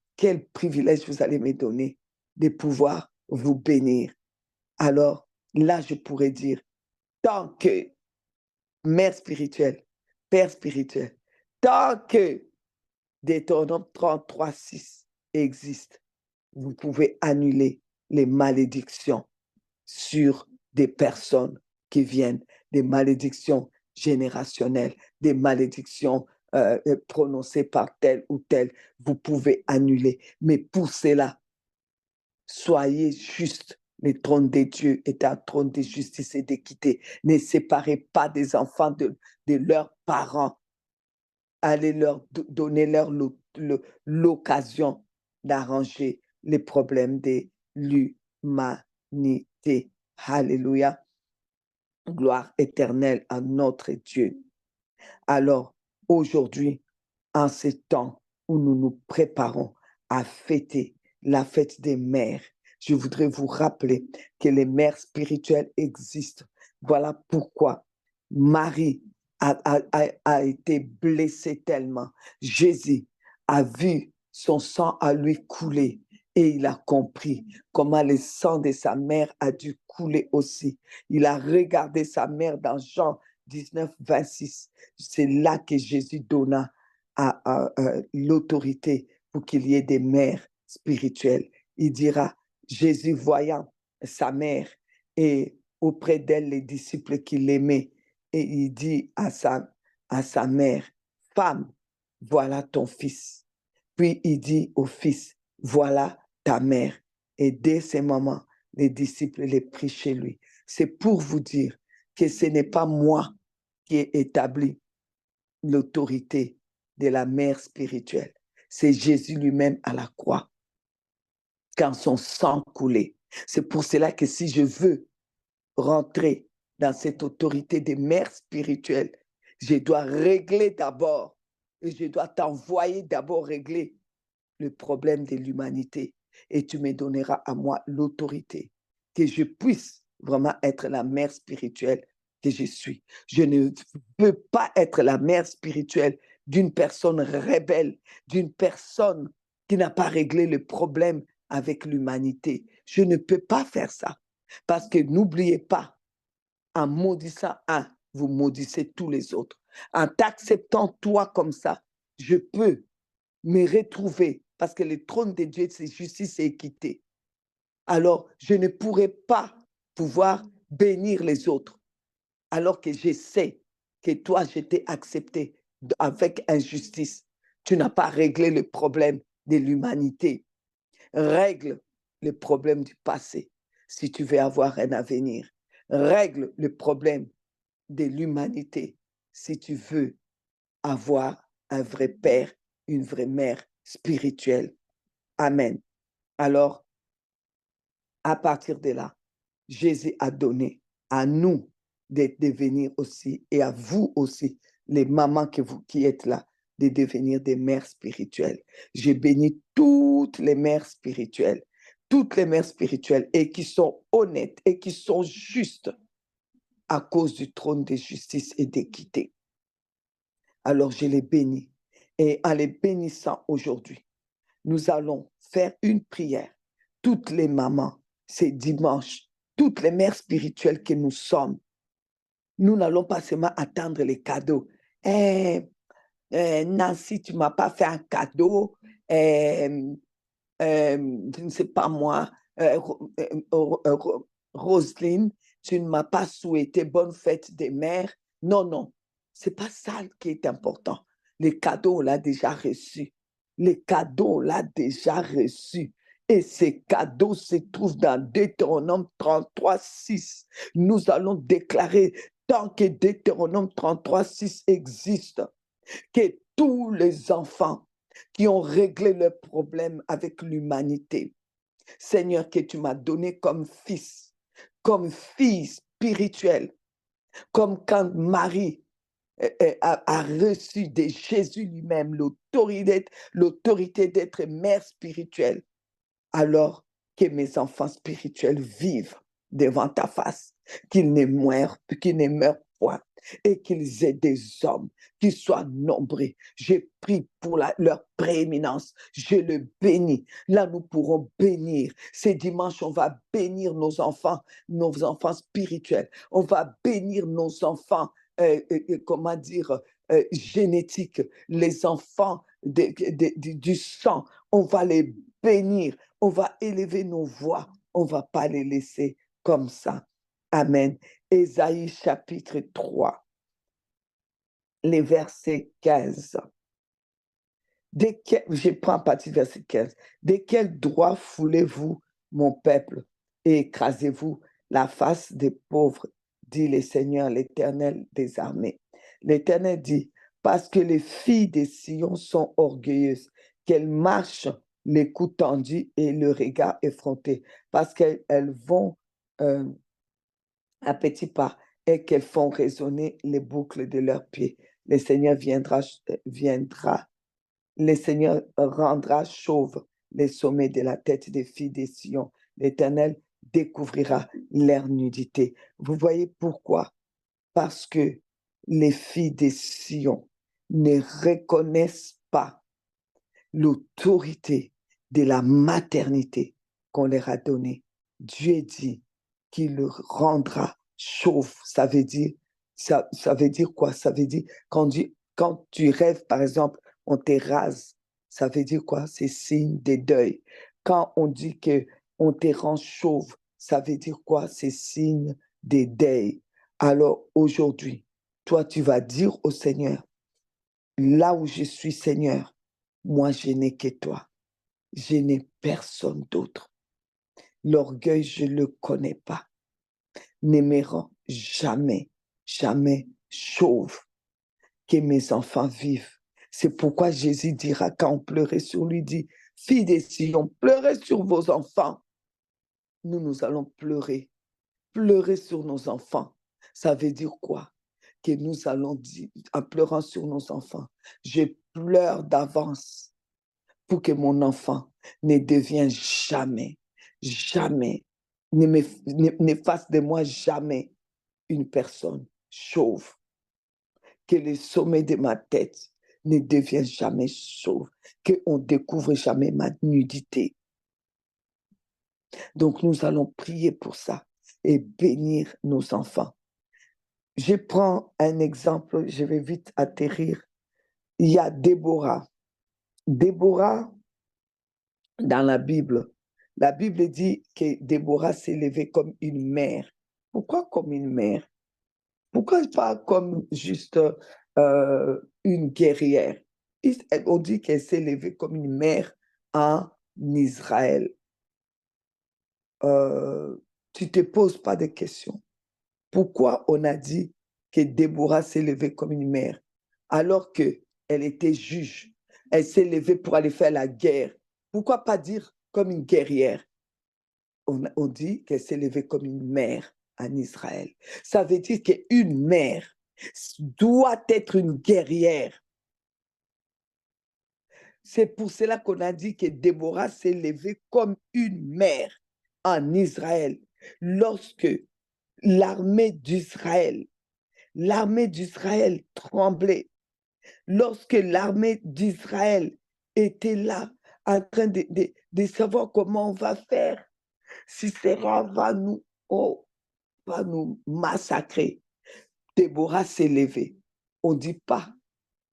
privilège vous allez me donner de pouvoir vous bénir. Alors, là, je pourrais dire, tant que mère spirituelle, père spirituel, tant que Deutéronome 33:6 existe, vous pouvez annuler les malédictions sur des personnes qui viennent, des malédictions générationnelles, des malédictions prononcées par tel ou tel, vous pouvez annuler. Mais pour cela, soyez justes. Le trône de Dieu est un trône de justice et d'équité. Ne séparez pas des enfants de leurs parents. Allez leur donner l'occasion d'arranger les problèmes de l'humanité. Alléluia. Gloire éternelle à notre Dieu. Alors, aujourd'hui, en ces temps où nous nous préparons à fêter la fête des mères, je voudrais vous rappeler que les mères spirituelles existent. Voilà pourquoi Marie a été blessée tellement. Jésus a vu son sang à lui couler et il a compris comment le sang de sa mère a dû couler aussi. Il a regardé sa mère dans Jean 19, 26. C'est là que Jésus donna à l'autorité pour qu'il y ait des mères spirituelles. Il dira, Jésus voyant sa mère et auprès d'elle les disciples qu'il aimait, et il dit à sa mère, femme, voilà ton fils. Puis il dit au fils, voilà ta mère. Et dès ce moment, les disciples les prient chez lui. C'est pour vous dire que ce n'est pas moi qui ai établi l'autorité de la mère spirituelle. C'est Jésus lui-même à la croix, quand son sang coulait. C'est pour cela que si je veux rentrer dans cette autorité des mères spirituelles, je dois régler d'abord, et je dois t'envoyer d'abord régler le problème de l'humanité. Et tu me donneras à moi l'autorité, que je puisse vraiment être la mère spirituelle que je suis. Je ne peux pas être la mère spirituelle d'une personne rebelle, d'une personne qui n'a pas réglé le problème avec l'humanité. Je ne peux pas faire ça. Parce que n'oubliez pas, en maudissant un, vous maudissez tous les autres. En t'acceptant toi comme ça, je peux me retrouver, parce que le trône de Dieu, c'est justice et équité. Alors, je ne pourrais pas pouvoir bénir les autres, alors que je sais que toi, je t'ai accepté avec injustice. Tu n'as pas réglé le problème de l'humanité. Règle le problème du passé si tu veux avoir un avenir. Règle le problème de l'humanité si tu veux avoir un vrai père, une vraie mère spirituelle. Amen. Alors, à partir de là, Jésus a donné à nous de devenir aussi, et à vous aussi, les mamans qui êtes là, de devenir des mères spirituelles. J'ai béni toutes les mères spirituelles et qui sont honnêtes et qui sont justes à cause du trône de justice et d'équité. Alors je les bénis. Et en les bénissant aujourd'hui, nous allons faire une prière. Toutes les mamans, c'est dimanche, toutes les mères spirituelles que nous sommes, nous n'allons pas seulement attendre les cadeaux. Nancy, tu ne m'as pas fait un cadeau. Je ne sais pas moi, Roselyne, tu ne m'as pas souhaité bonne fête des mères. Non, non, ce n'est pas ça qui est important. Les cadeaux, on l'a déjà reçu. Les cadeaux, on l'a déjà reçu. Et ces cadeaux se trouvent dans Deutéronome 33, 6. Nous allons déclarer, tant que Deutéronome 33, 6 existe, que tous les enfants qui ont réglé leurs problèmes avec l'humanité, Seigneur, que tu m'as donné comme fils, comme fille spirituelle, comme quand Marie a reçu de Jésus lui-même l'autorité d'être mère spirituelle, alors que mes enfants spirituels vivent devant ta face, qu'ils ne meurent point, et qu'ils aient des hommes qui soient nombreux. Je prie pour leur prééminence. Je le bénis. Là, nous pourrons bénir. Ces dimanches, on va bénir nos enfants spirituels. On va bénir nos enfants, comment dire, génétiques, les enfants du sang. On va les bénir. On va élever nos voix. On ne va pas les laisser comme ça. Amen. Ésaïe chapitre 3. les versets 15. Je prends à partir du verset 15. De quel droit foulez-vous mon peuple et écrasez-vous la face des pauvres, dit le Seigneur, l'Éternel des armées. L'Éternel dit, parce que les filles des Sion sont orgueilleuses, qu'elles marchent les coups tendus et le regard effronté, parce qu'elles vont à petits pas et qu'elles font résonner les boucles de leurs pieds. Le Seigneur viendra, le Seigneur rendra chauve les sommets de la tête des filles des Sion. L'Éternel découvrira leur nudité. Vous voyez pourquoi? Parce que les filles des Sion ne reconnaissent pas l'autorité de la maternité qu'on leur a donnée. Dieu dit qu'il le rendra chauve. Ça veut dire quoi? Ça veut dire quand tu rêves, par exemple, on te rase. Ça veut dire quoi? C'est signe de deuil. Quand on dit que on te rend chauve, ça veut dire quoi? C'est signe de deuil. Alors aujourd'hui, toi, tu vas dire au Seigneur, là où je suis, Seigneur, moi, je n'ai que toi. Je n'ai personne d'autre. L'orgueil, je ne le connais pas. Ne me rends jamais, jamais chauve. Que mes enfants vivent. C'est pourquoi Jésus dira, quand on pleurait sur lui, dit, filles des Sion, pleurez sur vos enfants. Nous allons pleurer. Pleurer sur nos enfants. Ça veut dire quoi? Que nous allons dire, en pleurant sur nos enfants, je pleure d'avance pour que mon enfant ne devienne jamais, jamais, ne fasse de moi jamais une personne chauve. Que le sommet de ma tête ne devienne jamais chauve, qu'on ne découvre jamais ma nudité. Donc nous allons prier pour ça et bénir nos enfants. Je prends un exemple, je vais vite atterrir. Il y a Déborah. Déborah, dans la Bible dit que Déborah s'est levée comme une mère. Pourquoi comme une mère? Pourquoi pas comme juste une guerrière? On dit qu'elle s'est levée comme une mère en Israël. Tu ne te poses pas de questions. Pourquoi on a dit que Déborah s'est levée comme une mère alors qu'elle était juge? Elle s'est levée pour aller faire la guerre. Pourquoi pas dire comme une guerrière? On dit qu'elle s'est levée comme une mère en Israël. Ça veut dire qu'une mère doit être une guerrière. C'est pour cela qu'on a dit que Déborah s'est levée comme une mère en Israël. Lorsque l'armée d'Israël tremblait, lorsque l'armée d'Israël était là en train de savoir comment on va faire, Sisera va nous massacrer. Déborah s'est levée. On ne dit pas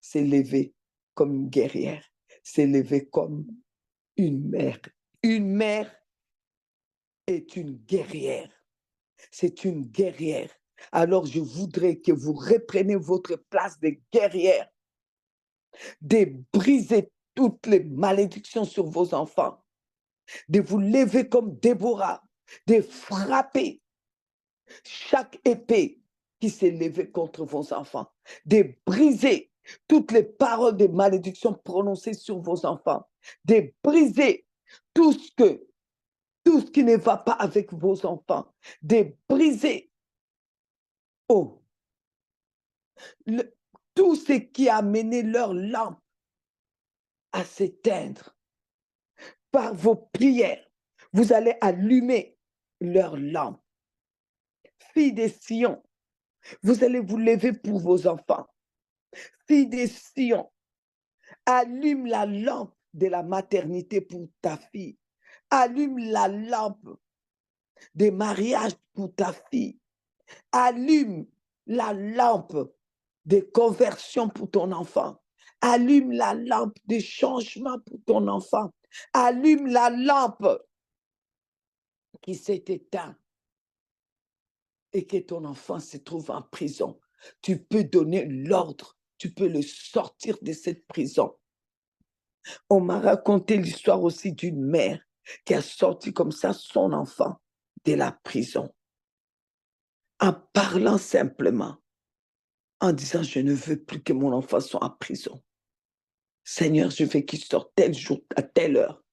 s'est levée comme une guerrière, s'est levée comme une mère. Une mère est une guerrière. C'est une guerrière. Alors je voudrais que vous repreniez votre place de guerrière, de briser toutes les malédictions sur vos enfants, de vous lever comme Déborah, de frapper chaque épée qui s'est levée contre vos enfants, de briser toutes les paroles de malédiction prononcées sur vos enfants, de briser tout ce qui ne va pas avec vos enfants, de briser tout ce qui a mené leur lampe à s'éteindre. Par vos prières, vous allez allumer leur lampe. Filles des Sion, vous allez vous lever pour vos enfants. Filles des Sion, allume la lampe de la maternité pour ta fille. Allume la lampe des mariages pour ta fille. Allume la lampe de conversion pour ton enfant. Allume la lampe de changement pour ton enfant. Allume la lampe qui s'est éteinte et que ton enfant se trouve en prison. Tu peux donner l'ordre tu peux le sortir de cette prison. On m'a raconté l'histoire aussi d'une mère qui a sorti comme ça son enfant de la prison en parlant simplement, en disant, je ne veux plus que mon enfant soit en prison. Seigneur, je veux qu'il sorte tel jour, à telle heure.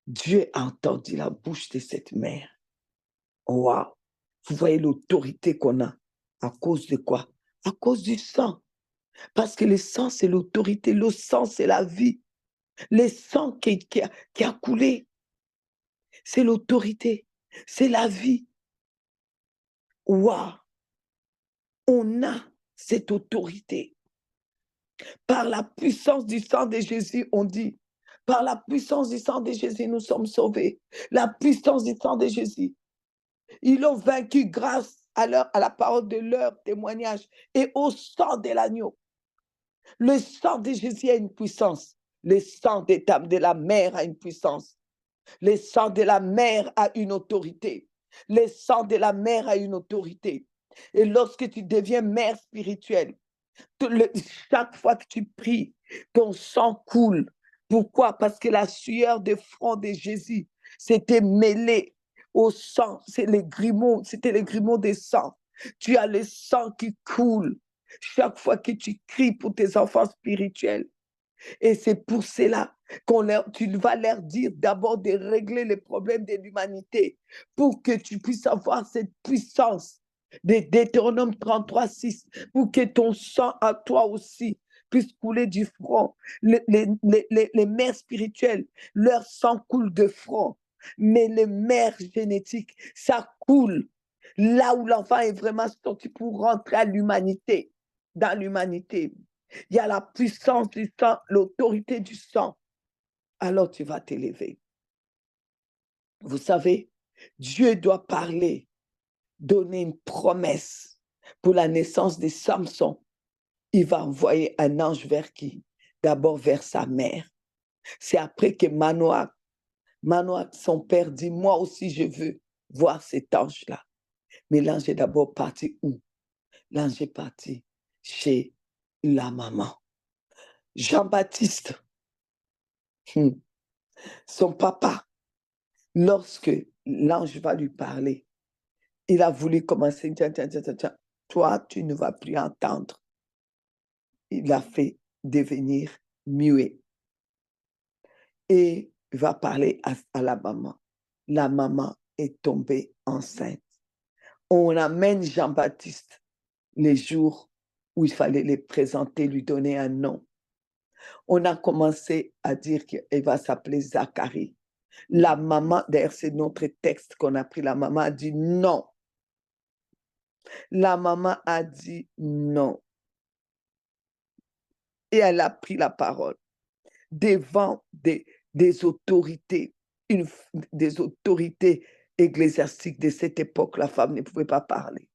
Dieu a entendu la bouche de cette mère. Waouh! Vous voyez l'autorité qu'on a. À cause de quoi? À cause du sang. Parce que le sang, c'est l'autorité. Le sang, c'est la vie. Le sang qui a coulé, c'est l'autorité. C'est la vie. Waouh! On a cette autorité. Par la puissance du sang de Jésus, on dit, par la puissance du sang de Jésus, nous sommes sauvés. La puissance du sang de Jésus. Ils ont vaincu grâce à la parole de leur témoignage et au sang de l'agneau. Le sang de Jésus a une puissance. Le sang de la mère a une puissance. Le sang de la mère a une autorité. Le sang de la mère a une autorité. Et lorsque tu deviens mère spirituelle, chaque fois que tu pries, ton sang coule. Pourquoi? Parce que la sueur de front de Jésus s'était mêlée au sang. C'était les grumeaux de sang. Tu as le sang qui coule chaque fois que tu cries pour tes enfants spirituels. Et c'est pour cela tu vas leur dire d'abord de régler les problèmes de l'humanité pour que tu puisses avoir cette puissance de Deutéronome 33:6, pour que ton sang à toi aussi puisse couler du front. Les mères spirituelles, leur sang coule de front, mais les mères génétiques, ça coule là où l'enfant est vraiment sorti pour rentrer à l'humanité, dans l'humanité. Il y a la puissance du sang, l'autorité du sang. Alors tu vas t'élever. Vous savez, Dieu doit parler, donner une promesse pour la naissance de Samson. Il va envoyer un ange vers qui? D'abord vers sa mère. C'est après que Manoach, son père, dit, moi aussi je veux voir cet ange-là. Mais l'ange est d'abord parti où? L'ange est parti chez la maman. Jean-Baptiste, son papa, lorsque l'ange va lui parler, il a voulu commencer, tiens, toi, tu ne vas plus entendre. Il l'a fait devenir muet. Et il va parler à la maman. La maman est tombée enceinte. On amène Jean-Baptiste les jours où il fallait les présenter, lui donner un nom. On a commencé à dire qu'il va s'appeler Zacharie. La maman, d'ailleurs, c'est notre texte qu'on a pris. La maman a dit non. La maman a dit non. Et elle a pris la parole devant des autorités, des autorités ecclésiastiques de cette époque. La femme ne pouvait pas parler.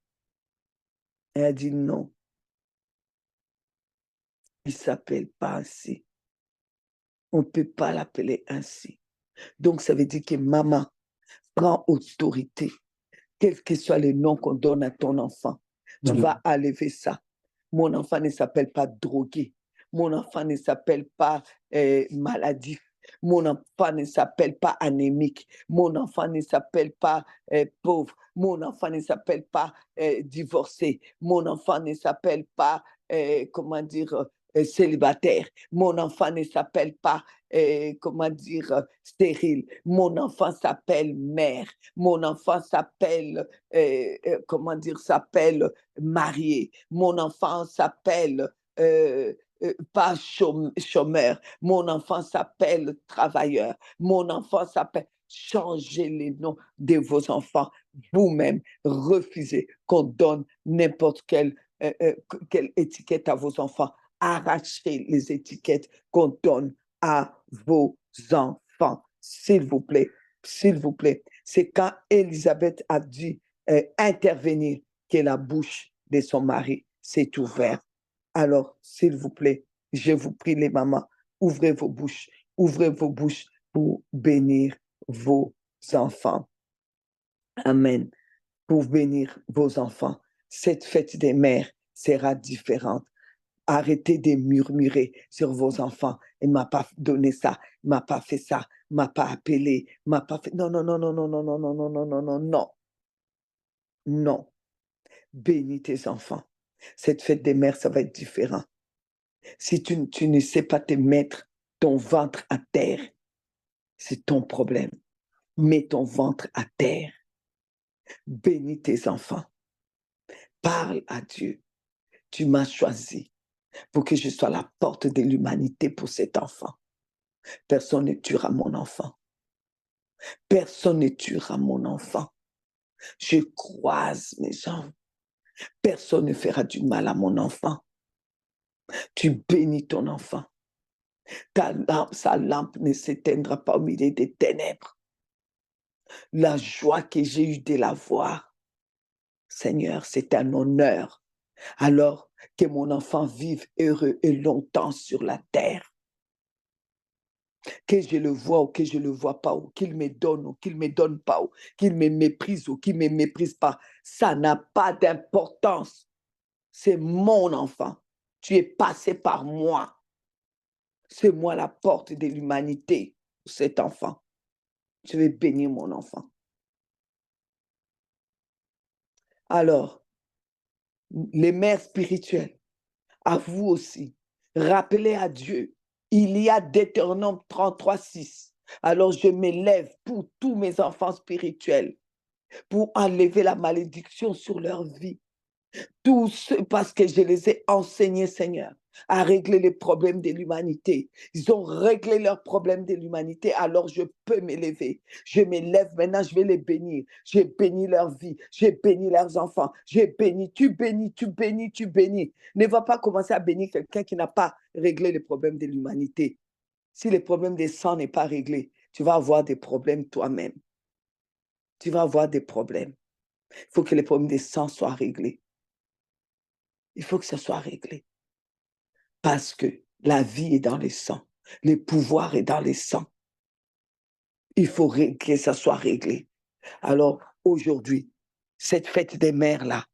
Elle a dit non. Il ne s'appelle pas ainsi. On ne peut pas l'appeler ainsi. Donc, ça veut dire que maman prend autorité. Quel que soit le nom qu'on donne à ton enfant, tu vas enlever ça. Mon enfant ne s'appelle pas drogué. Mon enfant ne s'appelle pas maladif. Mon enfant ne s'appelle pas anémique. Mon enfant ne s'appelle pas pauvre. Mon enfant ne s'appelle pas divorcé. Mon enfant ne s'appelle pas, célibataire. Mon enfant ne s'appelle pas, stérile. Mon enfant s'appelle mère. Mon enfant s'appelle, s'appelle marié. Mon enfant s'appelle pas chômeur. Mon enfant s'appelle travailleur. Mon enfant s'appelle... Changez les noms de vos enfants vous-même. Refusez qu'on donne n'importe quelle étiquette à vos enfants. Arrachez les étiquettes qu'on donne à vos enfants. S'il vous plaît, s'il vous plaît. C'est quand Élisabeth a dû intervenir que la bouche de son mari s'est ouverte. Alors, s'il vous plaît, je vous prie les mamans, ouvrez vos bouches pour bénir vos enfants. Amen. Pour bénir vos enfants. Cette fête des mères sera différente. Arrêtez de murmurer sur vos enfants. Il ne m'a pas donné ça, il ne m'a pas fait ça, il ne m'a pas appelé, il ne m'a pas fait... Non, non, non, non, non, non, non, non, non, non, non, non, non. Non. Bénis tes enfants. Cette fête des mères, ça va être différent. Si tu ne sais pas te mettre ton ventre à terre, c'est ton problème. Mets ton ventre à terre. Bénis tes enfants. Parle à Dieu. Tu m'as choisi pour que je sois la porte de l'humanité pour cet enfant. Personne ne tuera mon enfant. Personne ne tuera mon enfant. Je croise mes jambes. Personne ne fera du mal à mon enfant. Tu bénis ton enfant. Sa lampe ne s'éteindra pas au milieu des ténèbres. La joie que j'ai eue de la voir, Seigneur, c'est un honneur. Alors que mon enfant vive heureux et longtemps sur la terre. Que je le vois ou que je ne le vois pas, ou qu'il me donne ou qu'il ne me donne pas, ou qu'il me méprise ou qu'il ne me méprise pas, ça n'a pas d'importance. C'est mon enfant. Tu es passé par moi. C'est moi la porte de l'humanité pour cet enfant. Je vais bénir mon enfant. Alors, les mères spirituelles, à vous aussi, rappelez à Dieu, il y a Deutéronome 33:6. Alors je m'élève pour tous mes enfants spirituels, pour enlever la malédiction sur leur vie. Tous parce que je les ai enseignés, Seigneur, à régler les problèmes de l'humanité. Ils ont réglé leurs problèmes de l'humanité, alors je peux m'élever. Je m'élève maintenant, je vais les bénir. J'ai béni leur vie, j'ai béni leurs enfants, j'ai béni, tu bénis, tu bénis, tu bénis. Ne va pas commencer à bénir quelqu'un qui n'a pas réglé les problèmes de l'humanité. Si le problème des sangs n'est pas réglé, tu vas avoir des problèmes toi-même. Tu vas avoir des problèmes. Il faut que les problèmes des sangs soient réglés. Il faut que ça soit réglé. Parce que la vie est dans les sangs. Le pouvoir est dans les sangs. Il faut que ça soit réglé. Alors, aujourd'hui, cette fête des mères-là,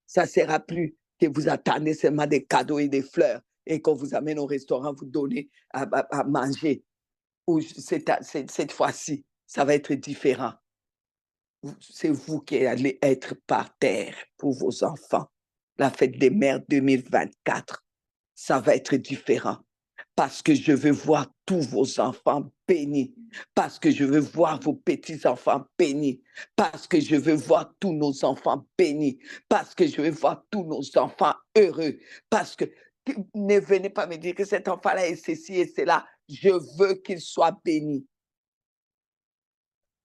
ça ne sera plus que vous attendez seulement des cadeaux et des fleurs et qu'on vous amène au restaurant, vous donner à manger. Ou cette fois-ci, ça va être différent. C'est vous qui allez être par terre pour vos enfants. La fête des mères 2024, ça va être différent. Parce que je veux voir tous vos enfants bénis. Parce que je veux voir vos petits-enfants bénis. Parce que je veux voir tous nos enfants bénis. Parce que je veux voir tous nos enfants heureux. Parce que ne venez pas me dire que cet enfant-là est ceci et cela. Je veux qu'il soit béni.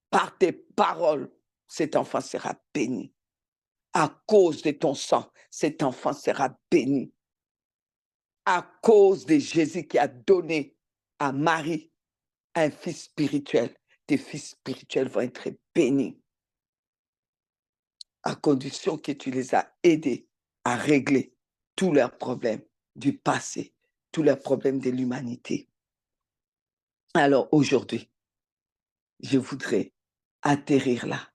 Par tes paroles, cet enfant sera béni. À cause de ton sang, cet enfant sera béni. À cause de Jésus qui a donné à Marie un fils spirituel, tes fils spirituels vont être bénis. À condition que tu les as aidés à régler tous leurs problèmes du passé, tous leurs problèmes de l'humanité. Alors aujourd'hui, je voudrais atterrir là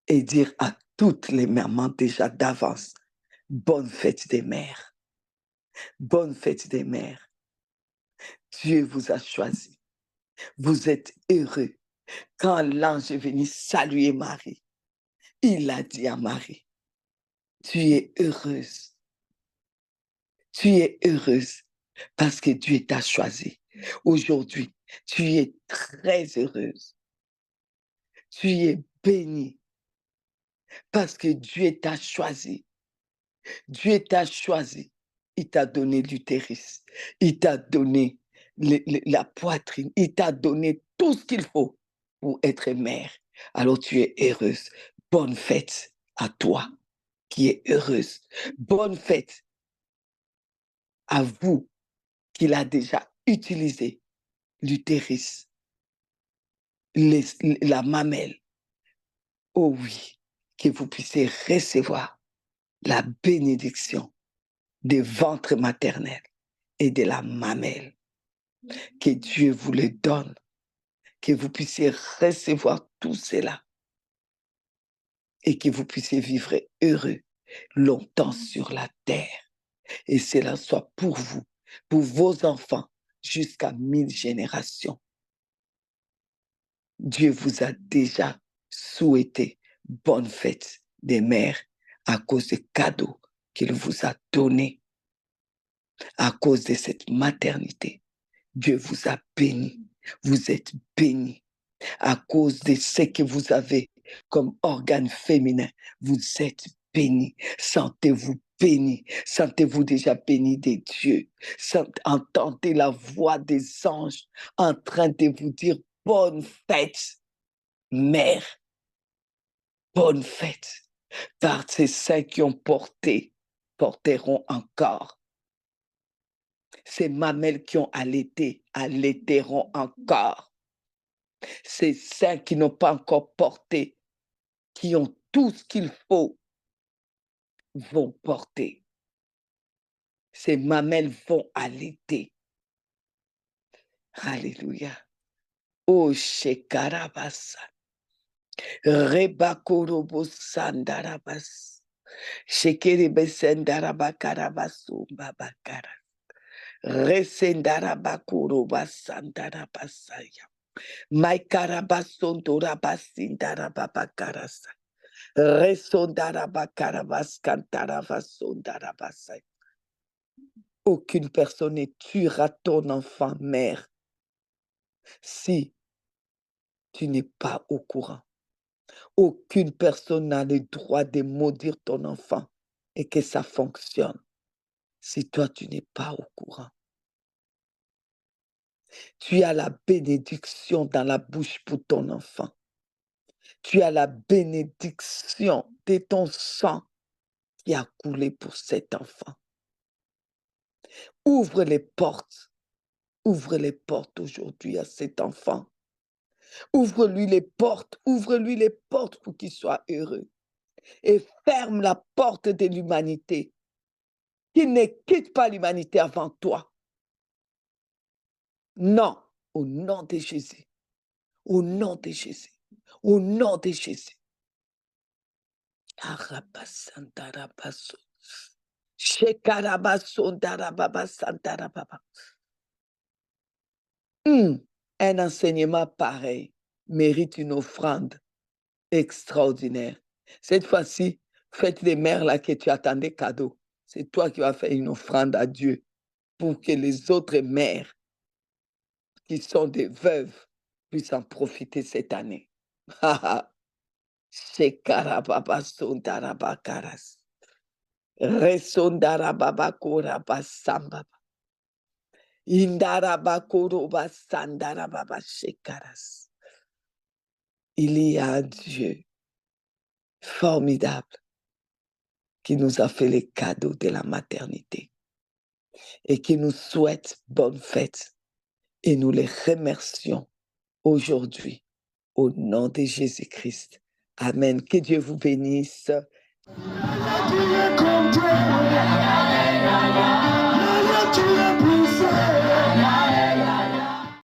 et dire à toutes les mamans déjà d'avance, bonne fête des mères. Bonne fête des mères. Dieu vous a choisi. Vous êtes heureux. Quand l'ange est venu saluer Marie, il a dit à Marie, tu es heureuse. Tu es heureuse parce que Dieu t'a choisi. Aujourd'hui, tu es très heureuse. Tu es bénie parce que Dieu t'a choisi. Dieu t'a choisi. Il t'a donné l'utérus. Il t'a donné la poitrine. Il t'a donné tout ce qu'il faut pour être mère. Alors tu es heureuse. Bonne fête à toi qui es heureuse. Bonne fête à vous qui l'a déjà utilisé, l'utérus, la mamelle. Oh oui, que vous puissiez recevoir la bénédiction des ventres maternels et de la mamelle. Que Dieu vous le donne, que vous puissiez recevoir tout cela et que vous puissiez vivre heureux longtemps sur la terre. Et cela soit pour vous, pour vos enfants, jusqu'à 1000 générations. Dieu vous a déjà souhaité bonne fête des mères à cause des cadeaux qu'il vous a donnés, à cause de cette maternité. Dieu vous a béni. Vous êtes bénis. À cause de ce que vous avez comme organe féminin, vous êtes bénis. Sentez-vous bénis. Sentez-vous déjà bénis de Dieu. Entendez la voix des anges en train de vous dire bonne fête, mère. Bonne fête. Car ces saints qui ont porté, porteront encore. Ces mamelles qui ont allaité, allaiteront encore. Ces saints qui n'ont pas encore porté, qui ont tout ce qu'il faut, vont porter. Ces mamelles vont allaiter. Alléluia. Oh, Shekarabasa. Rebakorobo Sandarabas. Shekerebe Sendarabakarabasu Babakara. Resendarabakuroba Sandarabasaya. Maikarabasondorabasindarababakarasa. Resondarabakarabaskantaravasondarabasaya. Aucune personne ne tuera ton enfant, mère, si tu n'es pas au courant. Aucune personne n'a le droit de maudire ton enfant et que ça fonctionne si toi, tu n'es pas au courant. Tu as la bénédiction dans la bouche pour ton enfant. Tu as la bénédiction de ton sang qui a coulé pour cet enfant. Ouvre les portes aujourd'hui à cet enfant. Ouvre-lui les portes pour qu'il soit heureux. Et ferme la porte de l'humanité. Qu'il ne quitte pas l'humanité avant toi. Non, au nom de Jésus. Au nom de Jésus. Au nom de Jésus. Arabasantarabaso. Shekarabasondarababasantarabaба. Un enseignement pareil mérite une offrande extraordinaire. Cette fois-ci, faites les mères là que tu attendais cadeau. C'est toi qui vas faire une offrande à Dieu pour que les autres mères qui sont des veuves puissent en profiter cette année. Shekarababasondarabakaras. Resondarababakorabasambaba. Indarabakorobasandarababasékaras. Il y a un Dieu formidable qui nous a fait les cadeaux de la maternité et qui nous souhaite bonne fête. Et nous les remercions aujourd'hui au nom de Jésus-Christ. Amen. Que Dieu vous bénisse.